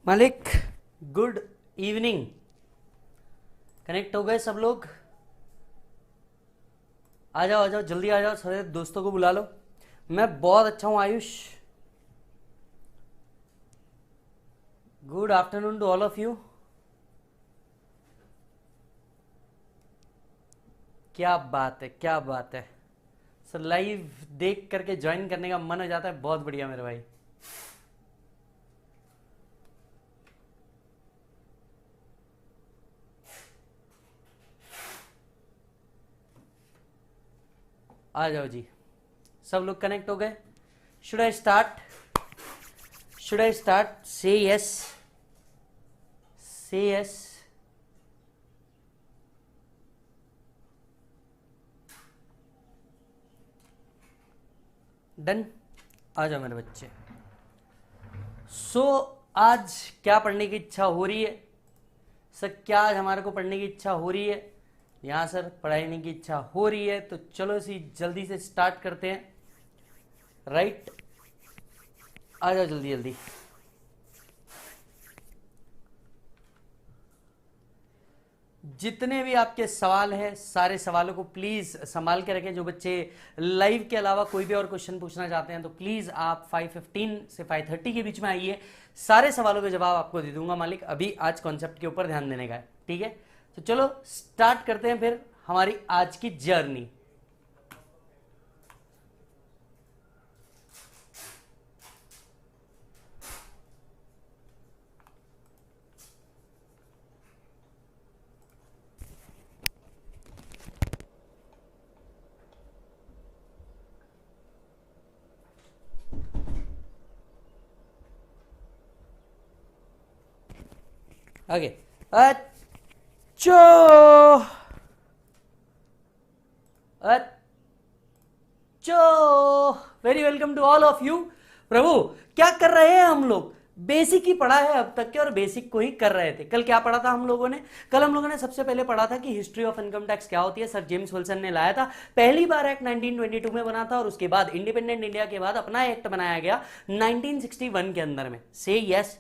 मालिक good evening. Connect हो गए सब लोग? आ जाओ आ जाओ, जल्दी आ जाओ, सारे दोस्तों को बुला लो। मैं बहुत अच्छा हूँ Ayush. Good afternoon to all of you. क्या बात है, क्या बात है सर, लाइव देख करके ज्वाइन करने का मन हो जाता है। बहुत बढ़िया मेरे भाई। आ जाओ जी, सब लोग कनेक्ट हो गए? Should I start? Should I start? से यस, से यस। डन। आ जाओ मेरे बच्चे। सो आज क्या पढ़ने की इच्छा हो रही है सर? क्या आज हमारे को पढ़ने की इच्छा हो रही है? यहाँ सर पढ़ाने की इच्छा हो रही है, तो चलो इसी जल्दी से स्टार्ट करते हैं। राइट, आ जाओ जल्दी जल्दी। जितने भी आपके सवाल हैं सारे सवालों को प्लीज संभाल के रखें। जो बच्चे लाइव के अलावा कोई भी और क्वेश्चन पूछना चाहते हैं तो प्लीज आप 5:15 से 5:30 के बीच में आइए। सारे सवालों के जवाब आपको दे दूंगा मालिक। अभी आज कॉन्सेप्ट के ऊपर ध्यान देने का है, ठीक है? तो चलो स्टार्ट करते हैं फिर हमारी आज की जर्नी। आगे अच्छो अच्छो, very welcome to all of you. Prabhu क्या कर रहे हैं हम लोग? बेसिक ही पढ़ा है अब तक के, और बेसिक को ही कर रहे थे। कल क्या पढ़ा था हम लोगों ने? कल हम लोगों ने सबसे पहले पढ़ा था कि हिस्ट्री ऑफ इनकम टैक्स क्या होती है। सर जेम्स विल्सन ने लाया था, पहली बार एक्ट 1922 में बना था, और उसके बाद इंडिपेंडेंट इंडिया के बाद अपना एक्ट बनाया गया 1961 के अंदर में। से यस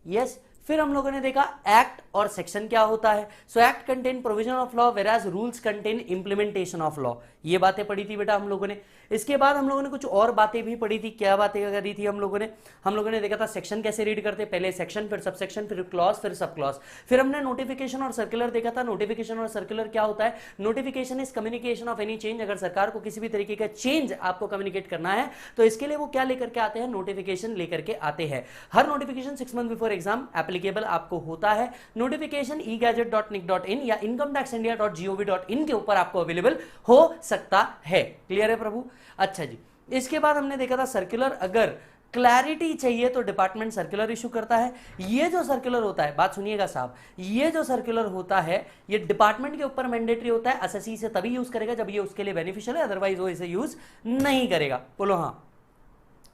यस। फिर हम लोगों ने देखा एक्ट और सेक्शन क्या होता है। So act contain provision of law whereas rules contain implementation of law. ये बातें पढ़ी थी बेटा हम लोगों ने। इसके बाद हम लोगों ने कुछ और बातें भी पढ़ी थी। क्या बातें करी थी हम लोगों ने? हम लोगों ने देखा था सेक्शन कैसे रीड करते, पहले सेक्शन, फिर सब सेक्शन, फिर क्लॉज, फिर सब क्लॉज। फिर हमने नोटिफिकेशन और सर्कुलर देखा था। नोटिफिकेशन और सर्कुलर क्या होता है? Notification is communication of any change. अगर सरकार को किसी भी तरीके का चेंज आपको कम्युनिकेट करना है तो इसके लिए वो क्या लेकर के आते हैं? नोटिफिकेशन लेकर के आते हैं। हर notification 6 month before exam applicable आपको होता है। नोटिफिकेशन e-gadget.nic.in या incometaxindia.gov.in के ऊपर आपको अवेलेबल हो सकता है। क्लियर है प्रभु? अच्छा जी, इसके बाद हमने देखा था सर्कुलर। अगर क्लैरिटी चाहिए तो डिपार्टमेंट सर्कुलर इशू करता है। ये जो सर्कुलर होता है, बात सुनिएगा साहब, ये जो सर्कुलर होता है ये डिपार्टमेंट के ऊपर मैंडेटरी होता है। एसएससी से तभी यूज करेगा जब ये उसके लिए बेनिफिशियल है, अदरवाइज वो इसे यूज नहीं करेगा। बोलो हाँ।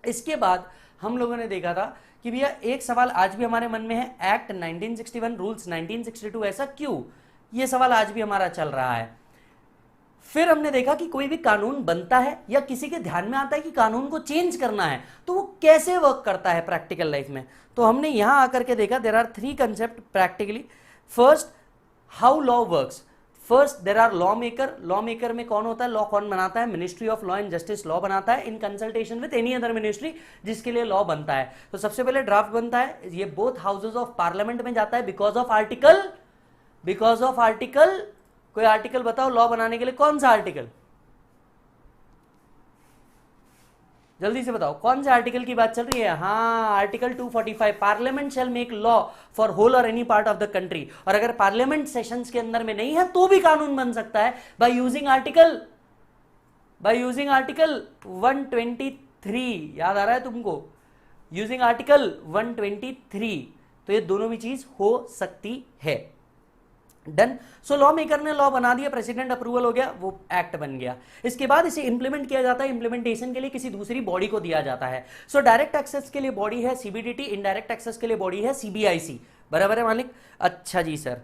इसके बाद हम लोगों ने देखा था कि भैया एक सवाल आज भी हमारे मन में है, एक्ट 1961 रूल्स 1962 ऐसा क्यों? ये सवाल आज भी हमारा चल रहा है। फिर हमने देखा कि कोई भी कानून बनता है या किसी के ध्यान में आता है कि कानून को चेंज करना है तो वो कैसे वर्क करता है प्रैक्टिकल लाइफ में। तो हमने यहां आकर के देखा there are 3 concept practically. First, how law works. First there are law maker. Law maker में कौन होता है? लॉ कौन बनाता है? Ministry of law and justice law बनाता है in consultation with any other ministry जिसके लिए लॉ बनता है। तो सबसे पहले ड्राफ्ट बनता है, ये बोथ हाउसेज ऑफ पार्लियामेंट में जाता है बिकॉज ऑफ आर्टिकल। कोई आर्टिकल बताओ लॉ बनाने के लिए, कौन सा आर्टिकल? जल्दी से बताओ कौन से आर्टिकल की बात चल रही है? हाँ, article 245, parliament shall make law for whole or any part of the country. और अगर पार्लियामेंट सेशंस के अंदर में नहीं है तो भी कानून बन सकता है बाय यूजिंग आर्टिकल 123। याद आ रहा है तुमको? Using article 123। तो ये दोनों भी चीज हो सकती है। डन। सो लॉ मेकर ने लॉ बना दिया, प्रेसिडेंट अप्रूवल हो गया, वो एक्ट बन गया। इसके बाद इसे इंप्लीमेंट किया जाता है। इंप्लीमेंटेशन के लिए किसी दूसरी बॉडी को दिया जाता है। सो डायरेक्ट एक्सेस के लिए बॉडी है सीबीडीटी, इनडायरेक्ट एक्सेस के लिए बॉडी है सीबीआईसी। बराबर है मालिक? अच्छा जी सर,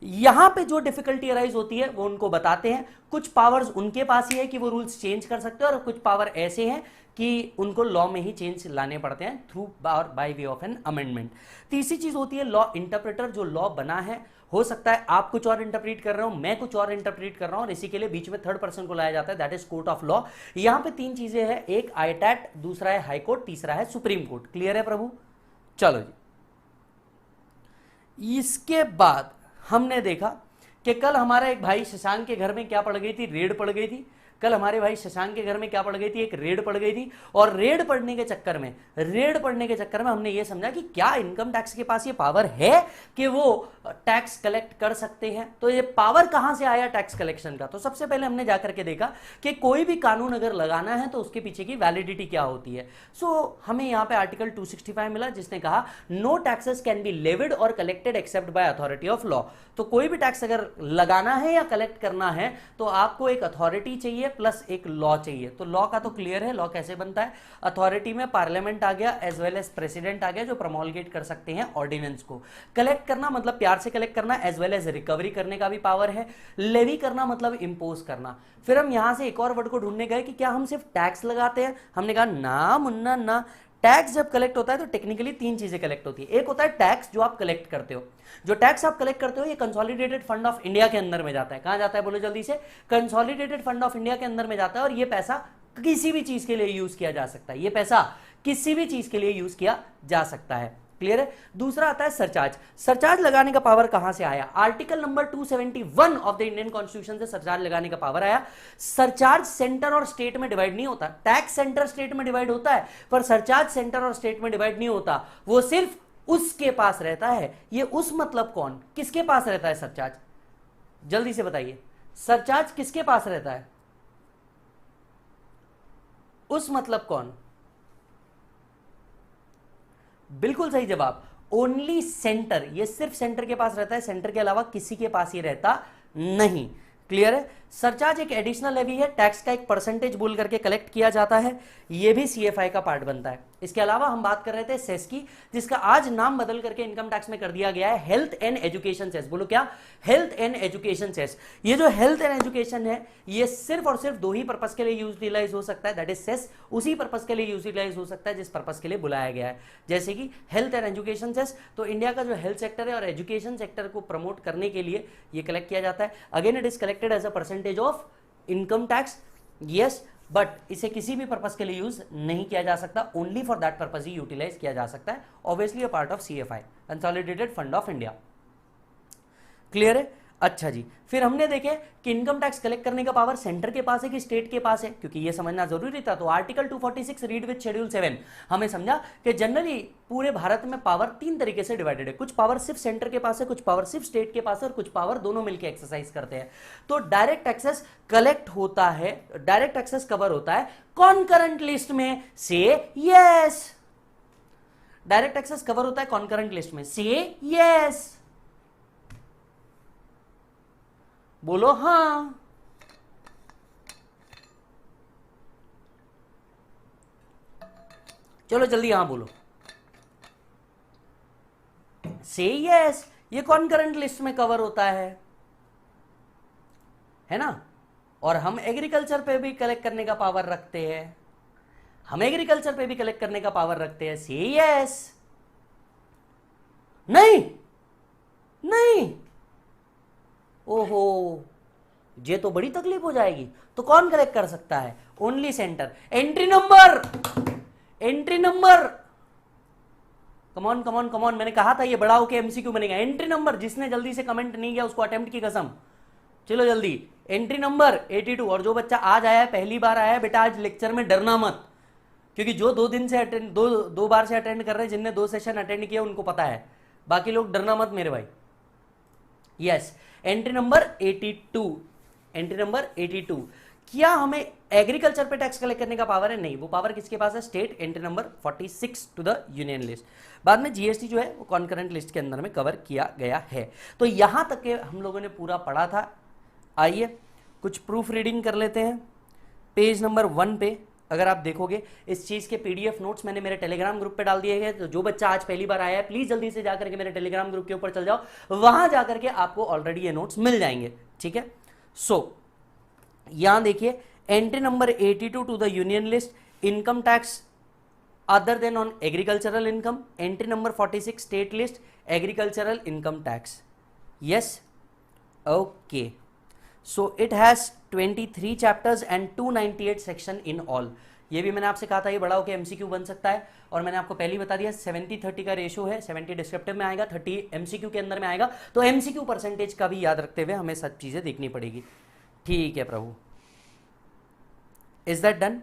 यहां पे जो डिफिकल्टी अराइज होती है वो उनको बताते हैं। कुछ पावर्स उनके पास ही है कि वो रूल्स चेंज कर सकते हैं, और कुछ पावर ऐसे हैं कि उनको लॉ में ही चेंज लाने पड़ते हैं through by way of an amendment. तीसरी चीज होती है लॉ इंटरप्रेटर। जो लॉ बना है, हो सकता है आप कुछ और इंटरप्रीट कर रहे हो, मैं कुछ और इंटरप्रीट कर रहा हूं, और इसी के लिए बीच में थर्ड पर्सन को लाया जाता है, that is court of law. यहां पे तीन चीजें हैं, एक आईटैट, दूसरा है हाई कोर्ट, तीसरा है सुप्रीम कोर्ट। क्लियर है प्रभु? चलो जी, इसके बाद हमने देखा कि कल हमारा एक भाई शशांक के घर में क्या पड़ गई थी, रेड पड़ गई थी। कल हमारे भाई शशांक के घर में क्या पड़ गई थी, एक रेड पड़ गई थी। और रेड पड़ने के चक्कर में हमने ये समझा कि क्या इनकम टैक्स के पास ये पावर है कि वो टैक्स कलेक्ट कर सकते हैं। तो ये पावर कहां से आया टैक्स कलेक्शन का? तो सबसे पहले हमने जाकर के देखा कि कोई भी कानून अगर लगाना है तो उसके पीछे की वैलिडिटी क्या होती है। सो हमें यहां पे आर्टिकल 265 मिला, जिसने कहा no taxes can be levied or collected except by authority of law. तो कोई भी टैक्स अगर लगाना है या कलेक्ट करना है तो आपको एक अथॉरिटी चाहिए प्लस एक लॉ चाहिए। तो लॉ का तो क्लियर है, लॉ कैसे बनता है। अथॉरिटी में पार्लियामेंट आ गया एज वेल एज प्रेसिडेंट आ गया, जो प्रमोलगेट कर सकते हैं ऑर्डिनेंस को। कलेक्ट करना मतलब प्यार से कलेक्ट करना, एज वेल एज रिकवरी करने का भी पावर है। लेवी करना मतलब इंपोज करना। फिर हम यहां से एक और वर्ड को ढूंढने गए कि क्या हम सिर्फ टैक्स लगाते हैं। हमने कहा ना मुन्ना ना, टैक्स जब कलेक्ट होता है तो टेक्निकली तीन चीजें कलेक्ट होती है। एक होता है टैक्स जो आप कलेक्ट करते हो। जो टैक्स आप कलेक्ट करते हो ये कंसोलिडेटेड फंड ऑफ इंडिया के अंदर में जाता है। कहां जाता है बोलो जल्दी से? कंसोलिडेटेड फंड ऑफ इंडिया के अंदर में जाता है, और ये पैसा किसी भी चीज के लिए यूज किया जा सकता है। ये पैसा किसी भी चीज के लिए यूज किया जा सकता है। क्लियर है? दूसरा आता है सरचार्ज। सरचार्ज लगाने का पावर कहां से आया? Article number 271 of the Indian constitution से सरचार्ज लगाने का पावर आया। सरचार्ज सेंटर और स्टेट में डिवाइड नहीं होता। टैक्स सेंटर स्टेट में डिवाइड होता है, पर सरचार्ज सेंटर और स्टेट में डिवाइड नहीं होता, वो सिर्फ उसके पास रहता है। ये उस मतलब कौन, किसके पास रहता है सरचार्ज? जल्दी से बताइए, सरचार्ज किसके पास रहता है? उस मतलब कौन? बिल्कुल सही जवाब, ओनली सेंटर। ये सिर्फ सेंटर के पास रहता है, सेंटर के अलावा किसी के पास ये रहता नहीं। क्लियर है? सरचार्ज एक एडिशनल लेवी है, टैक्स का एक परसेंटेज बोल करके कलेक्ट किया जाता है। ये भी सीएफआई का पार्ट बनता है। इसके अलावा हम बात कर रहे थे सेस की, जिसका आज नाम बदल करके इनकम टैक्स में कर दिया गया है हेल्थ एंड एजुकेशन सेस। बोलो क्या? Health and education cess. ये जो हेल्थ एंड एजुकेशन है ये सिर्फ और सिर्फ दो ही पर्पस के लिए यूटिलाइज हो सकता है, दैट इज सेस। उसी पर्पस के लिए यूटिलाइज हो सकता है जिस पर्पस के लिए बुलाया गया है, जैसे कि हेल्थ एंड एजुकेशन सेस। तो इंडिया का जो हेल्थ सेक्टर है और एजुकेशन सेक्टर को प्रमोट करने के लिए ये कलेक्ट किया जाता है। Again it is collected as a percentage of income tax, yes, but इसे किसी भी पर्पस के लिए यूज नहीं किया जा सकता, ओनली फॉर दैट पर्पस ही यूटिलाइज किया जा सकता है। Obviously a part of CFI, consolidated fund of India. Clear है? अच्छा जी, फिर हमने देखे कि इनकम टैक्स कलेक्ट करने का पावर सेंटर के पास है कि स्टेट के पास है, क्योंकि ये समझना जरूरी था। तो आर्टिकल 246 रीड विद शेड्यूल 7 हमें समझा कि जनरली पूरे भारत में पावर तीन तरीके से डिवाइडेड है। कुछ पावर सिर्फ सेंटर के पास है, कुछ पावर सिर्फ स्टेट के पास है, और कुछ पावर दोनों मिलकर एक्सरसाइज करते हैं। तो डायरेक्ट टैक्सेस कलेक्ट होता है, डायरेक्ट टैक्सेस कवर होता है कॉन्करेंट लिस्ट में, से यस। डायरेक्ट टैक्सेस कवर होता है कॉन्करेंट लिस्ट में, से यस। बोलो हां। चलो जल्दी हां बोलो, से यस। ये कॉन्करेंट लिस्ट में कवर होता है ना। और हम एग्रीकल्चर पे भी कलेक्ट करने का पावर रखते हैं, हम एग्रीकल्चर पे भी कलेक्ट करने का पावर रखते हैं, से यस। नहीं नहीं, ओहो, ये तो बड़ी तकलीफ हो जाएगी। तो कौन कलेक्ट कर सकता है? Only centre. Entry number, entry number, come on come on come on, मैंने कहा था ये बड़ा होके एमसीक्यू बनेगा। एंट्री नंबर, जिसने जल्दी से कमेंट नहीं किया उसको अटेम्प्ट की कसम। चलो जल्दी, एंट्री नंबर 82। और जो बच्चा आज आया है, पहली बार आया है, बेटा आज लेक्चर में डरना मत, क्योंकि जो 2 दिन से अटेंड, दो बार से अटेंड कर रहे हैं, जिनने 2 सेशन अटेंड किया उनको पता है, बाकी लोग डरना मत मेरे भाई। Yes, entry number 82, entry number 82। क्या हमें एग्रीकल्चर पे टैक्स कलेक्ट करने का पावर है? नहीं, वो पावर किसके पास है? State. Entry number 46 to the union list. बाद में जीएसटी जो है वो कॉन्करेंट लिस्ट के अंदर में कवर किया गया है। तो यहां तक के हम लोगों ने पूरा पढ़ा था। आइए कुछ प्रूफ रीडिंग कर लेते हैं। पेज नंबर 1 पे अगर आप देखोगे इस चीज के पीडीएफ नोट्स मैंने मेरे टेलीग्राम ग्रुप पे डाल दिए हैं, तो जो बच्चा आज पहली बार आया है प्लीज जल्दी से जाकर के मेरे टेलीग्राम ग्रुप के ऊपर चल जाओ, वहां जाकर के आपको ऑलरेडी ये नोट्स मिल जाएंगे, ठीक है। सो यहां देखिए, entry number 82 to the union list, income tax other than on agricultural income, entry number 46 state list agricultural income tax, yes, okay. So it has 23 chapters and 298 section in all। ये भी मैंने आपसे कहा था ये बड़ा होकर एमसीक्यू बन सकता है, और मैंने आपको पहले बता दिया 70-30 का रेशियो है, 70 डिस्क्रिप्टिव में आएगा, 30 एमसीक्यू के अंदर में आएगा, तो एमसीक्यू परसेंटेज का भी याद रखते हुए हमें सब चीजें देखनी पड़ेगी, ठीक है प्रभु। Is that done?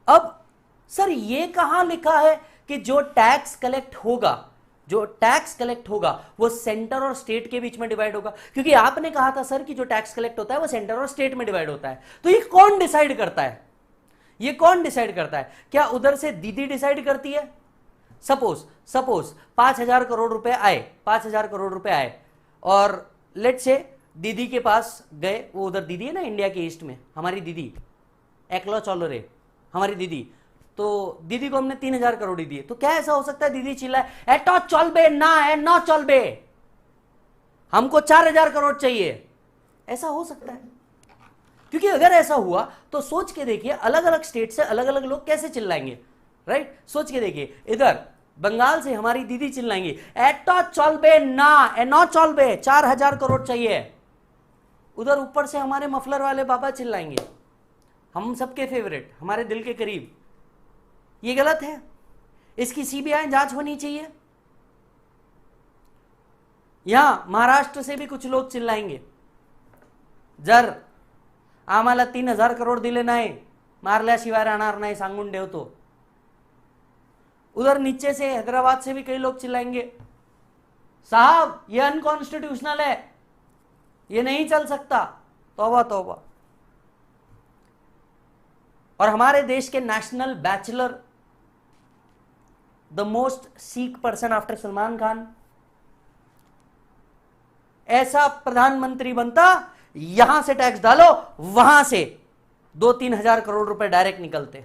अब सर ये कहां लिखा है कि जो टैक्स कलेक्ट होगा, जो टैक्स कलेक्ट होगा वो सेंटर और स्टेट के बीच में डिवाइड होगा? क्योंकि आपने कहा था सर कि जो टैक्स कलेक्ट होता है वो सेंटर और स्टेट में डिवाइड होता है, तो ये कौन डिसाइड करता है? ये कौन डिसाइड करता है? क्या उधर से दीदी डिसाइड करती है? सपोज 5,000 करोड़ रुपए आए, 5,000 करोड़ रुपए आए, और लेट से दीदी के पास गए, वो उधर दीदी है ना इंडिया के ईस्ट में, हमारी दीदी एकलो चौलोरे, हमारी दीदी, तो दीदी को हमने 3,000 करोड़ ही दिए, तो क्या ऐसा हो सकता है दीदी चिल्लाए एटो चल बे ना है ना चल बे, हमको 4,000 करोड़ चाहिए? ऐसा हो सकता है? क्योंकि अगर ऐसा हुआ तो सोच के देखिए अलग अलग स्टेट से अलग अलग लोग कैसे चिल्लाएंगे, राइट? सोच के देखिए, इधर बंगाल से हमारी दीदी चिल्लाएंगी एटो चल बे ना ए नो चल बे, 4,000 करोड़ चाहिए। उधर ऊपर से हमारे मफलर वाले बाबा चिल्लाएंगे, हम सबके फेवरेट, हमारे दिल के करीब। ये गलत है, इसकी सीबीआई जांच होनी चाहिए। यहां महाराष्ट्र से भी कुछ लोग चिल्लाएंगे जर आम्हाला 3,000 करोड़ दिले नाही, मारल्याशिवाय राहणार नाही सांगून ठेवतो। उधर नीचे से हैदराबाद से भी कई लोग चिल्लाएंगे साहब ये अनकॉन्स्टिट्यूशनल है, ये नहीं चल सकता, तौबा तौबा। और हमारे देश के national bachelor, the most seek person after Salman Khan, ऐसा प्रधानमंत्री बनता, यहां से टैक्स डालो, वहां से 2-3 हजार करोड़ रुपए डायरेक्ट निकलते।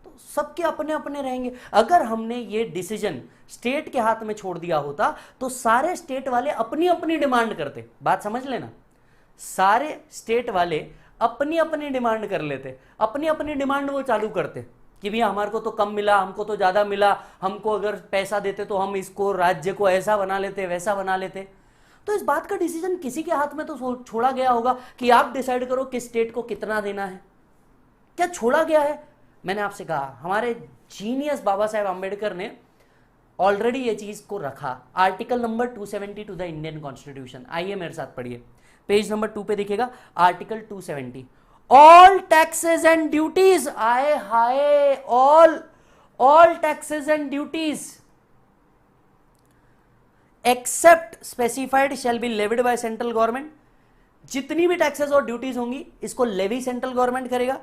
तो सबके अपने अपने रहेंगे। अगर हमने ये डिसीजन स्टेट के हाथ में छोड़ दिया होता तो सारे स्टेट वाले अपनी अपनी डिमांड करते। बात समझ लेना, सारे स्टेट वाले अपनी अपनी डिमांड कर लेते, अपनी अपनी डिमांड वो चालू करते कि भैया हमारे को तो कम मिला, हमको तो ज्यादा मिला, हमको अगर पैसा देते तो हम इसको राज्य को ऐसा बना लेते वैसा बना लेते। तो इस बात का डिसीजन किसी के हाथ में तो छोड़ा गया होगा कि आप डिसाइड करो कि स्टेट को कितना देना है। क्या छोड़ा गया है? मैंने आपसे कहा हमारे जीनियस बाबा साहेब आंबेडकर ने ऑलरेडी ये चीज को रखा। Article number 270 to the Indian constitution, आइए मेरे साथ पढ़िए, पेज नंबर 2 पे दिखेगा article 270, all taxes and duties, आए हाय, all taxes and duties except specified shall be levied by central government. जितनी भी टैक्सेस और ड्यूटीज होंगी इसको लेवी सेंट्रल गवर्नमेंट करेगा,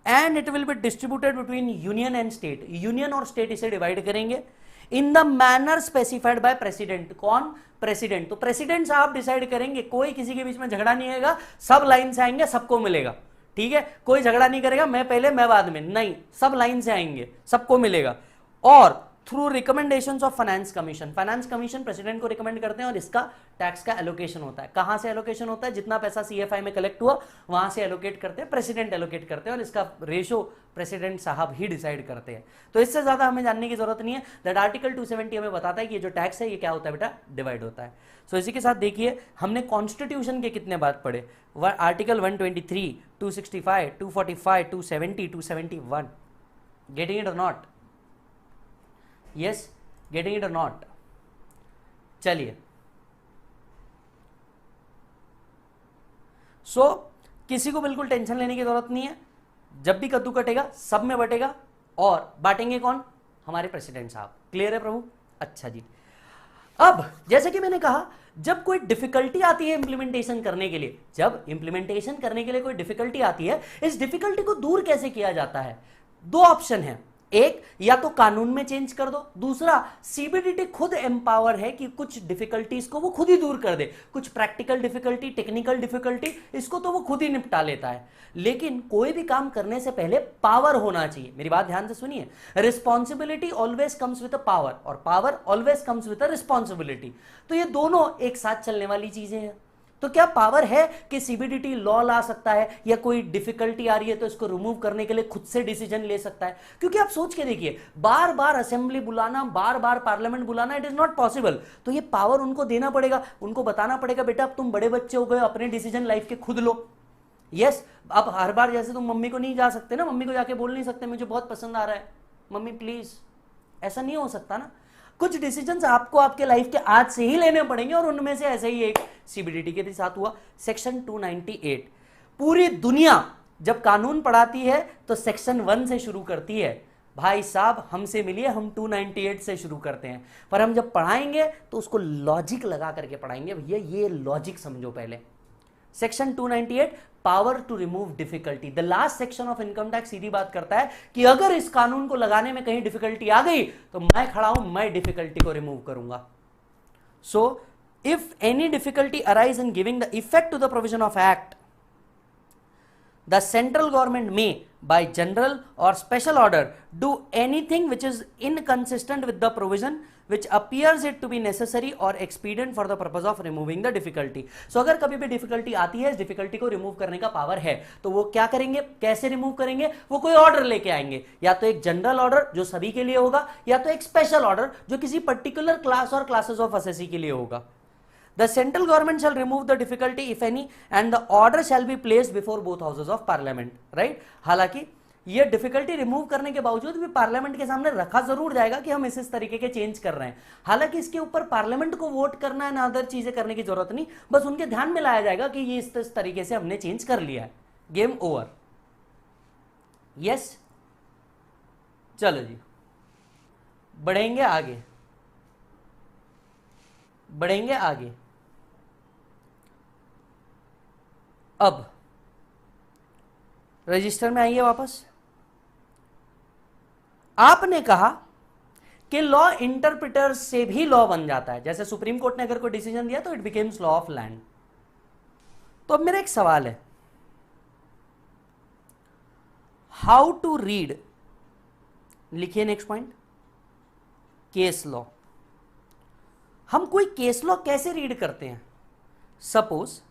and it will be distributed between union and state, union और state इसे डिवाइड करेंगे in the manner specified by president. कौन? प्रेसिडेंट। तो प्रेसिडेंट साहब डिसाइड करेंगे, कोई किसी के बीच में झगड़ा नहीं आएगा, सब लाइन से आएंगे, सबको मिलेगा, ठीक है? कोई झगड़ा नहीं करेगा, मैं पहले मैं बाद में, नहीं, सब लाइन से आएंगे, सबको मिलेगा। और through recommendations of finance commission, finance commission president को रिकमेंड करते हैं और इसका टैक्स का एलोकेशन होता है। कहां से एलोकेशन होता है? जितना पैसा सीएफआई में कलेक्ट हुआ वहां से एलोकेट करते हैं, प्रेसिडेंट एलोकेट करते हैं, और इसका रेशो प्रेसिडेंट साहब ही डिसाइड करते हैं। तो इससे ज्यादा हमें जानने की जरूरत नहीं है। दैट आर्टिकल 270 हमें बताता है कि ये जो टैक्स है ये क्या होता है बेटा, डिवाइड होता है। सो इसी के साथ देखिए हमने कॉन्स्टिट्यूशन के कितने बात पढ़े, आर्टिकल 123, 265, 245, 270, 271। गेटिंग इट और नॉट? यस, गेटिंग इट और नॉट? चलिए, सो किसी को बिल्कुल टेंशन लेने की जरूरत नहीं है। जब भी कद्दू कटेगा सब में बटेगा, और बांटेंगे कौन? हमारे प्रेसिडेंट साहब। क्लियर है प्रभु? अच्छा जी। अब जैसे कि मैंने कहा, जब कोई डिफिकल्टी आती है इंप्लीमेंटेशन करने के लिए, जब इंप्लीमेंटेशन करने के लिए कोई डिफिकल्टी आती है, इस डिफिकल्टी को दूर कैसे किया जाता है? दो ऑप्शन है। एक, या तो कानून में चेंज कर दो, दूसरा सीबीडीटी खुद एम्पावर है कि कुछ डिफिकल्टीज को वो खुद ही दूर कर दे, कुछ प्रैक्टिकल डिफिकल्टी, टेक्निकल डिफिकल्टी, इसको तो वो खुद ही निपटा लेता है। लेकिन कोई भी काम करने से पहले पावर होना चाहिए। मेरी बात ध्यान से सुनिए, responsibility always comes with a power और power always comes with a responsibility. तो ये दोनों एक साथ चलने वाली चीजें हैं। तो क्या पावर है कि सीबीडीटी लॉ ला सकता है, या कोई डिफिकल्टी आ रही है तो इसको रिमूव करने के लिए खुद से डिसीजन ले सकता है? क्योंकि आप सोच के देखिए, बार बार असेंबली बुलाना, बार बार पार्लियामेंट बुलाना, इट इज नॉट पॉसिबल। तो ये पावर उनको देना पड़ेगा, उनको बताना पड़ेगा, बेटा अब तुम बड़े बच्चे हो गए, अपने डिसीजन लाइफ के खुद लो। यस, अब हर बार जैसे तुम मम्मी को नहीं जा सकते ना, मम्मी को जाके बोल नहीं सकते मुझे बहुत पसंद आ रहा है मम्मी प्लीज, ऐसा नहीं हो सकता ना। कुछ डिसीजंस आपको आपके लाइफ के आज से ही लेने पड़ेंगे, और उनमें से ऐसे ही एक सीबीडीटी के साथ हुआ। सेक्शन 298, पूरी दुनिया जब कानून पढ़ाती है तो सेक्शन 1 से शुरू करती है। भाई साहब हमसे मिलिए, हम 298 से शुरू करते हैं, पर हम जब पढ़ाएंगे तो उसको लॉजिक लगा करके पढ़ाएंगे। भैया ये लॉजिक समझो पहले। Section 298, power to remove difficulty. The last section of income tax सीधी बात करता है कि अगर इस कानून को लगाने में कहीं डिफिकल्टी आ गई तो मैं खड़ा हूं, मैं डिफिकल्टी को रिमूव करूंगा। So if any difficulty arise in giving the effect to the provision of act, the central government may by general or special order do anything which is inconsistent with the provision which appears it to be necessary or expedient for the purpose of removing the difficulty। so अगर कभी भी difficulty आती है, इस difficulty को remove करने का power है, तो वो क्या करेंगे, कैसे रिमूव करेंगे? वो कोई ऑर्डर लेके आएंगे, या तो एक जनरल ऑर्डर जो सभी के लिए होगा, या तो एक स्पेशल ऑर्डर जो किसी पर्टिकुलर क्लास और क्लासेस ऑफ असेसी के लिए होगा। The central government shall remove the difficulty if any and the order shall be placed before both houses of parliament, right? हालांकि ये डिफिकल्टी रिमूव करने के बावजूद भी पार्लियामेंट के सामने रखा जरूर जाएगा कि हम इस तरीके के चेंज कर रहे हैं। हालांकि इसके ऊपर पार्लियामेंट को वोट करना है ना, अदर चीजें करने की जरूरत नहीं, बस उनके ध्यान में लाया जाएगा कि ये इस तरीके से हमने चेंज कर लिया है, गेम ओवर। यस, चलो जी बढ़ेंगे आगे, बढ़ेंगे आगे। अब रजिस्टर में आइए वापस। आपने कहा कि लॉ इंटरप्रिटर से भी लॉ बन जाता है, जैसे सुप्रीम कोर्ट ने अगर कोई डिसीजन दिया तो it becomes law of land. तो अब मेरा एक सवाल है, हाउ टू रीड, लिखिए नेक्स्ट पॉइंट, केस लॉ। हम कोई केस लॉ कैसे रीड करते हैं? Suppose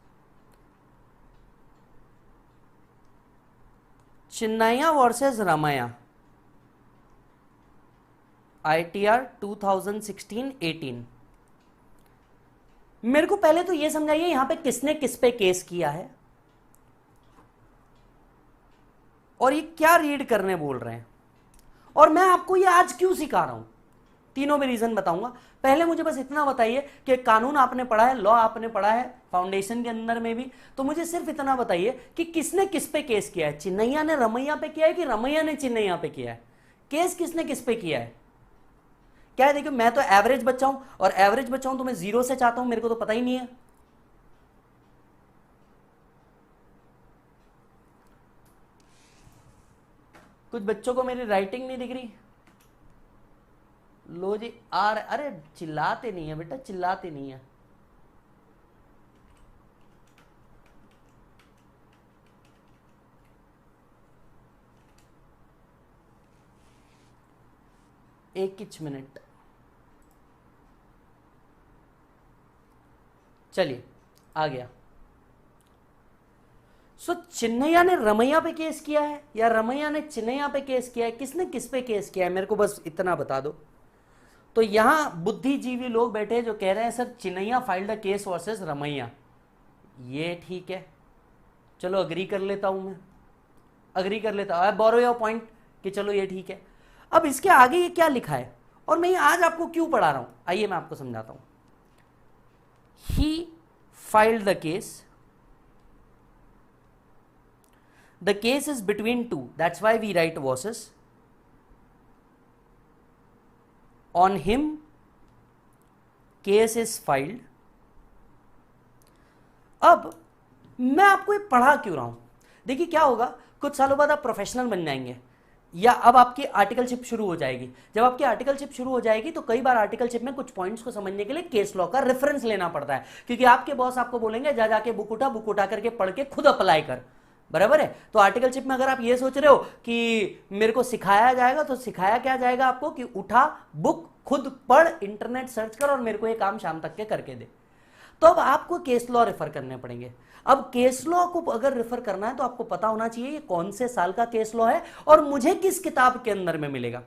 Chinnaiah versus Ramaiah, ITR 2016-18। मेरे को पहले तो यह समझाइए यहां पे किसने किस पे केस किया है और ये क्या रीड करने बोल रहे हैं, और मैं आपको ये आज क्यों सिखा रहा हूं, तीनों में रीजन बताऊंगा। पहले मुझे बस इतना बताइए कि कानून आपने पढ़ा है, लॉ आपने पढ़ा है फाउंडेशन के अंदर में भी, तो मुझे सिर्फ इतना बताइए कि किसने किस पे केस किया है। चिन्नैया ने रमैया पे किया है कि रमैया ने चिन्नैया पे किया है? केस किसने किस पे किया है? क्या है, देखिए मैं तो एवरेज बच्चा हूं, और एवरेज बच्चा हूं तो मैं जीरो से चाहता हूं, मेरे को तो पता ही नहीं है। कुछ बच्चों को मेरी राइटिंग नहीं दिख रही। लो जी अरे चिल्लाते नहीं है बेटा, चिल्लाते नहीं है। एक किच मिनट, चलिए आ गया। सो चिन्नैया ने रमैया पे केस किया है या रमैया ने चिन्नैया पे केस किया है? किसने किस पे केस किया है मेरे को बस इतना बता दो। तो यहां बुद्धिजीवी लोग बैठे जो कह रहे हैं sir Chinnaiah filed the case versus Ramaiah, ये ठीक है, चलो अग्री कर लेता हूं, मैं अग्री कर लेता हूं, आई बोरो योर पॉइंट कि चलो ये ठीक है। अब इसके आगे ये क्या लिखा है और मैं ये आज आपको क्यों पढ़ा रहा हूं, आइए मैं आपको समझाता हूं। He filed the case, the case is between two, that's why we write versus, on him case is filed। अब मैं आपको ये पढ़ा क्यों रहा हूं, देखिए क्या होगा, कुछ सालों बाद आप प्रोफेशनल बन जाएंगे, या अब आपकी आर्टिकलशिप शुरू हो जाएगी। जब आपकी आर्टिकलशिप शुरू हो जाएगी तो कई बार आर्टिकलशिप में कुछ पॉइंट्स को समझने के लिए केस लॉ का रेफरेंस लेना पड़ता है, क्योंकि आपके बॉस आपको बोलेंगे जा जाके बुक उठा करके पढ़ के खुद अप्लाई कर, बराबर है। तो आर्टिकलशिप में अगर आप ये सोच रहे हो कि मेरे को सिखाया जाएगा, तो सिखाया क्या जाएगा आपको कि उठा बुक, खुद पढ़, इंटरनेट सर्च कर और मेरे को ये काम शाम तक के करके दे। तो अब आपको केस लॉ रेफर करने पड़ेंगे। अब केस लॉ को अगर रेफर करना है तो आपको पता होना चाहिए ये कौन से साल का केस लॉ है और मुझे किस किताब के अंदर में मिलेगा।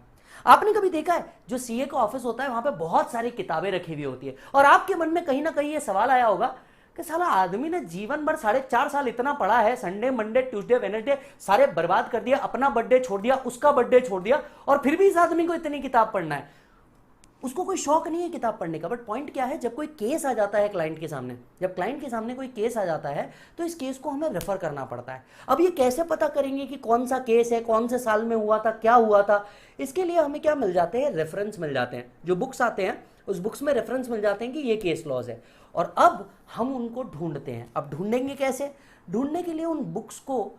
आपने कभी देखा है जो सीए का ऑफिस होता है वहां पे बहुत सारी किताबें रखी हुई होती है और आपके मन में कहीं ना कहीं ये सवाल आया होगा कि साला आदमी ने जीवन भर 4.5 साल इतना पढ़ा है, संडे मंडे ट्यूसडे वेडनेसडे सारे बर्बाद कर दिया, अपना बर्थडे छोड़ दिया, उसका बर्थडे छोड़ दिया, और फिर भी इस आदमी को इतनी किताब पढ़ना है। उसको कोई शौक नहीं है किताब पढ़ने का। बट पॉइंट क्या है, जब कोई केस आ जाता है क्लाइंट के सामने, जब क्लाइंट के सामने कोई केस आ जाता है तो इस केस को हमें रेफर करना पड़ता है। अब ये कैसे पता करेंगे कि कौन सा केस है, कौन से साल में हुआ था, क्या हुआ था? इसके लिए हमें क्या मिल जाते हैं, रेफरेंस मिल जाते हैं। जो बुक्स आते हैं उस बुक्स में रेफरेंस मिल जाते हैं कि ये केस लॉज है, और अब हम उनको ढूंढते हैं। अब ढूंढेंगे कैसे? ढूंढने के लिए उन बुक्स को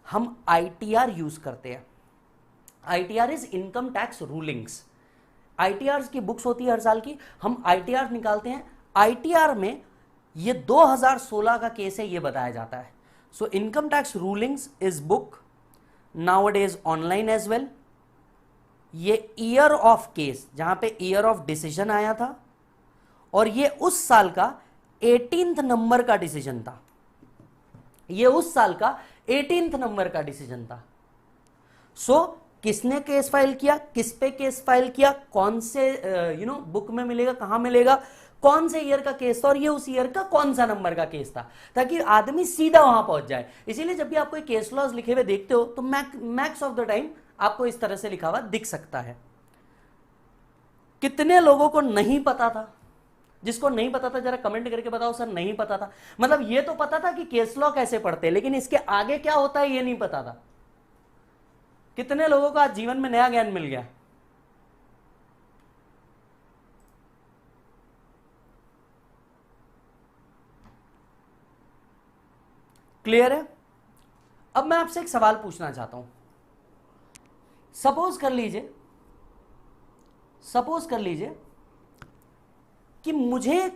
हम ITR यूज करते हैं। ITR is income tax rulings. ITR की बुक्स होती है हर साल की, हम ITR निकालते हैं। ITR में ये 2016 का केस है ये बताया जाता है। So income tax rulings is book nowadays online as well. ये ईयर ऑफ केस, जहां पे ईयर ऑफ डिसीजन आया था, और ये उस साल का 18th नंबर का डिसीजन था। ये उस साल का 18th नंबर का डिसीजन था। सो किसने केस फाइल किया, किस पे केस फाइल किया, कौन से बुक में मिलेगा, कहां मिलेगा, कौन से ईयर का केस था और ये उस ईयर का कौन सा नंबर का केस था, ताकि आदमी सीधा वहां पहुंच जाए। इसीलिए जब भी आप कोई केस लॉज लिखे हुए देखते हो तो मैक्स ऑफ द टाइम आपको इस तरह से लिखा हुआ दिख सकता है। कितने लोगों को नहीं पता था? जिसको नहीं पता था जरा कमेंट करके बताओ सर नहीं पता था। मतलब ये तो पता था कि केस लॉ कैसे पढ़ते हैं, लेकिन इसके आगे क्या होता है ये नहीं पता था। कितने लोगों को आज जीवन में नया ज्ञान मिल गया? क्लियर है? अब मैं आपसे एक सवाल पूछना चाहता हूं। सपोज कर लीजिए कि मुझे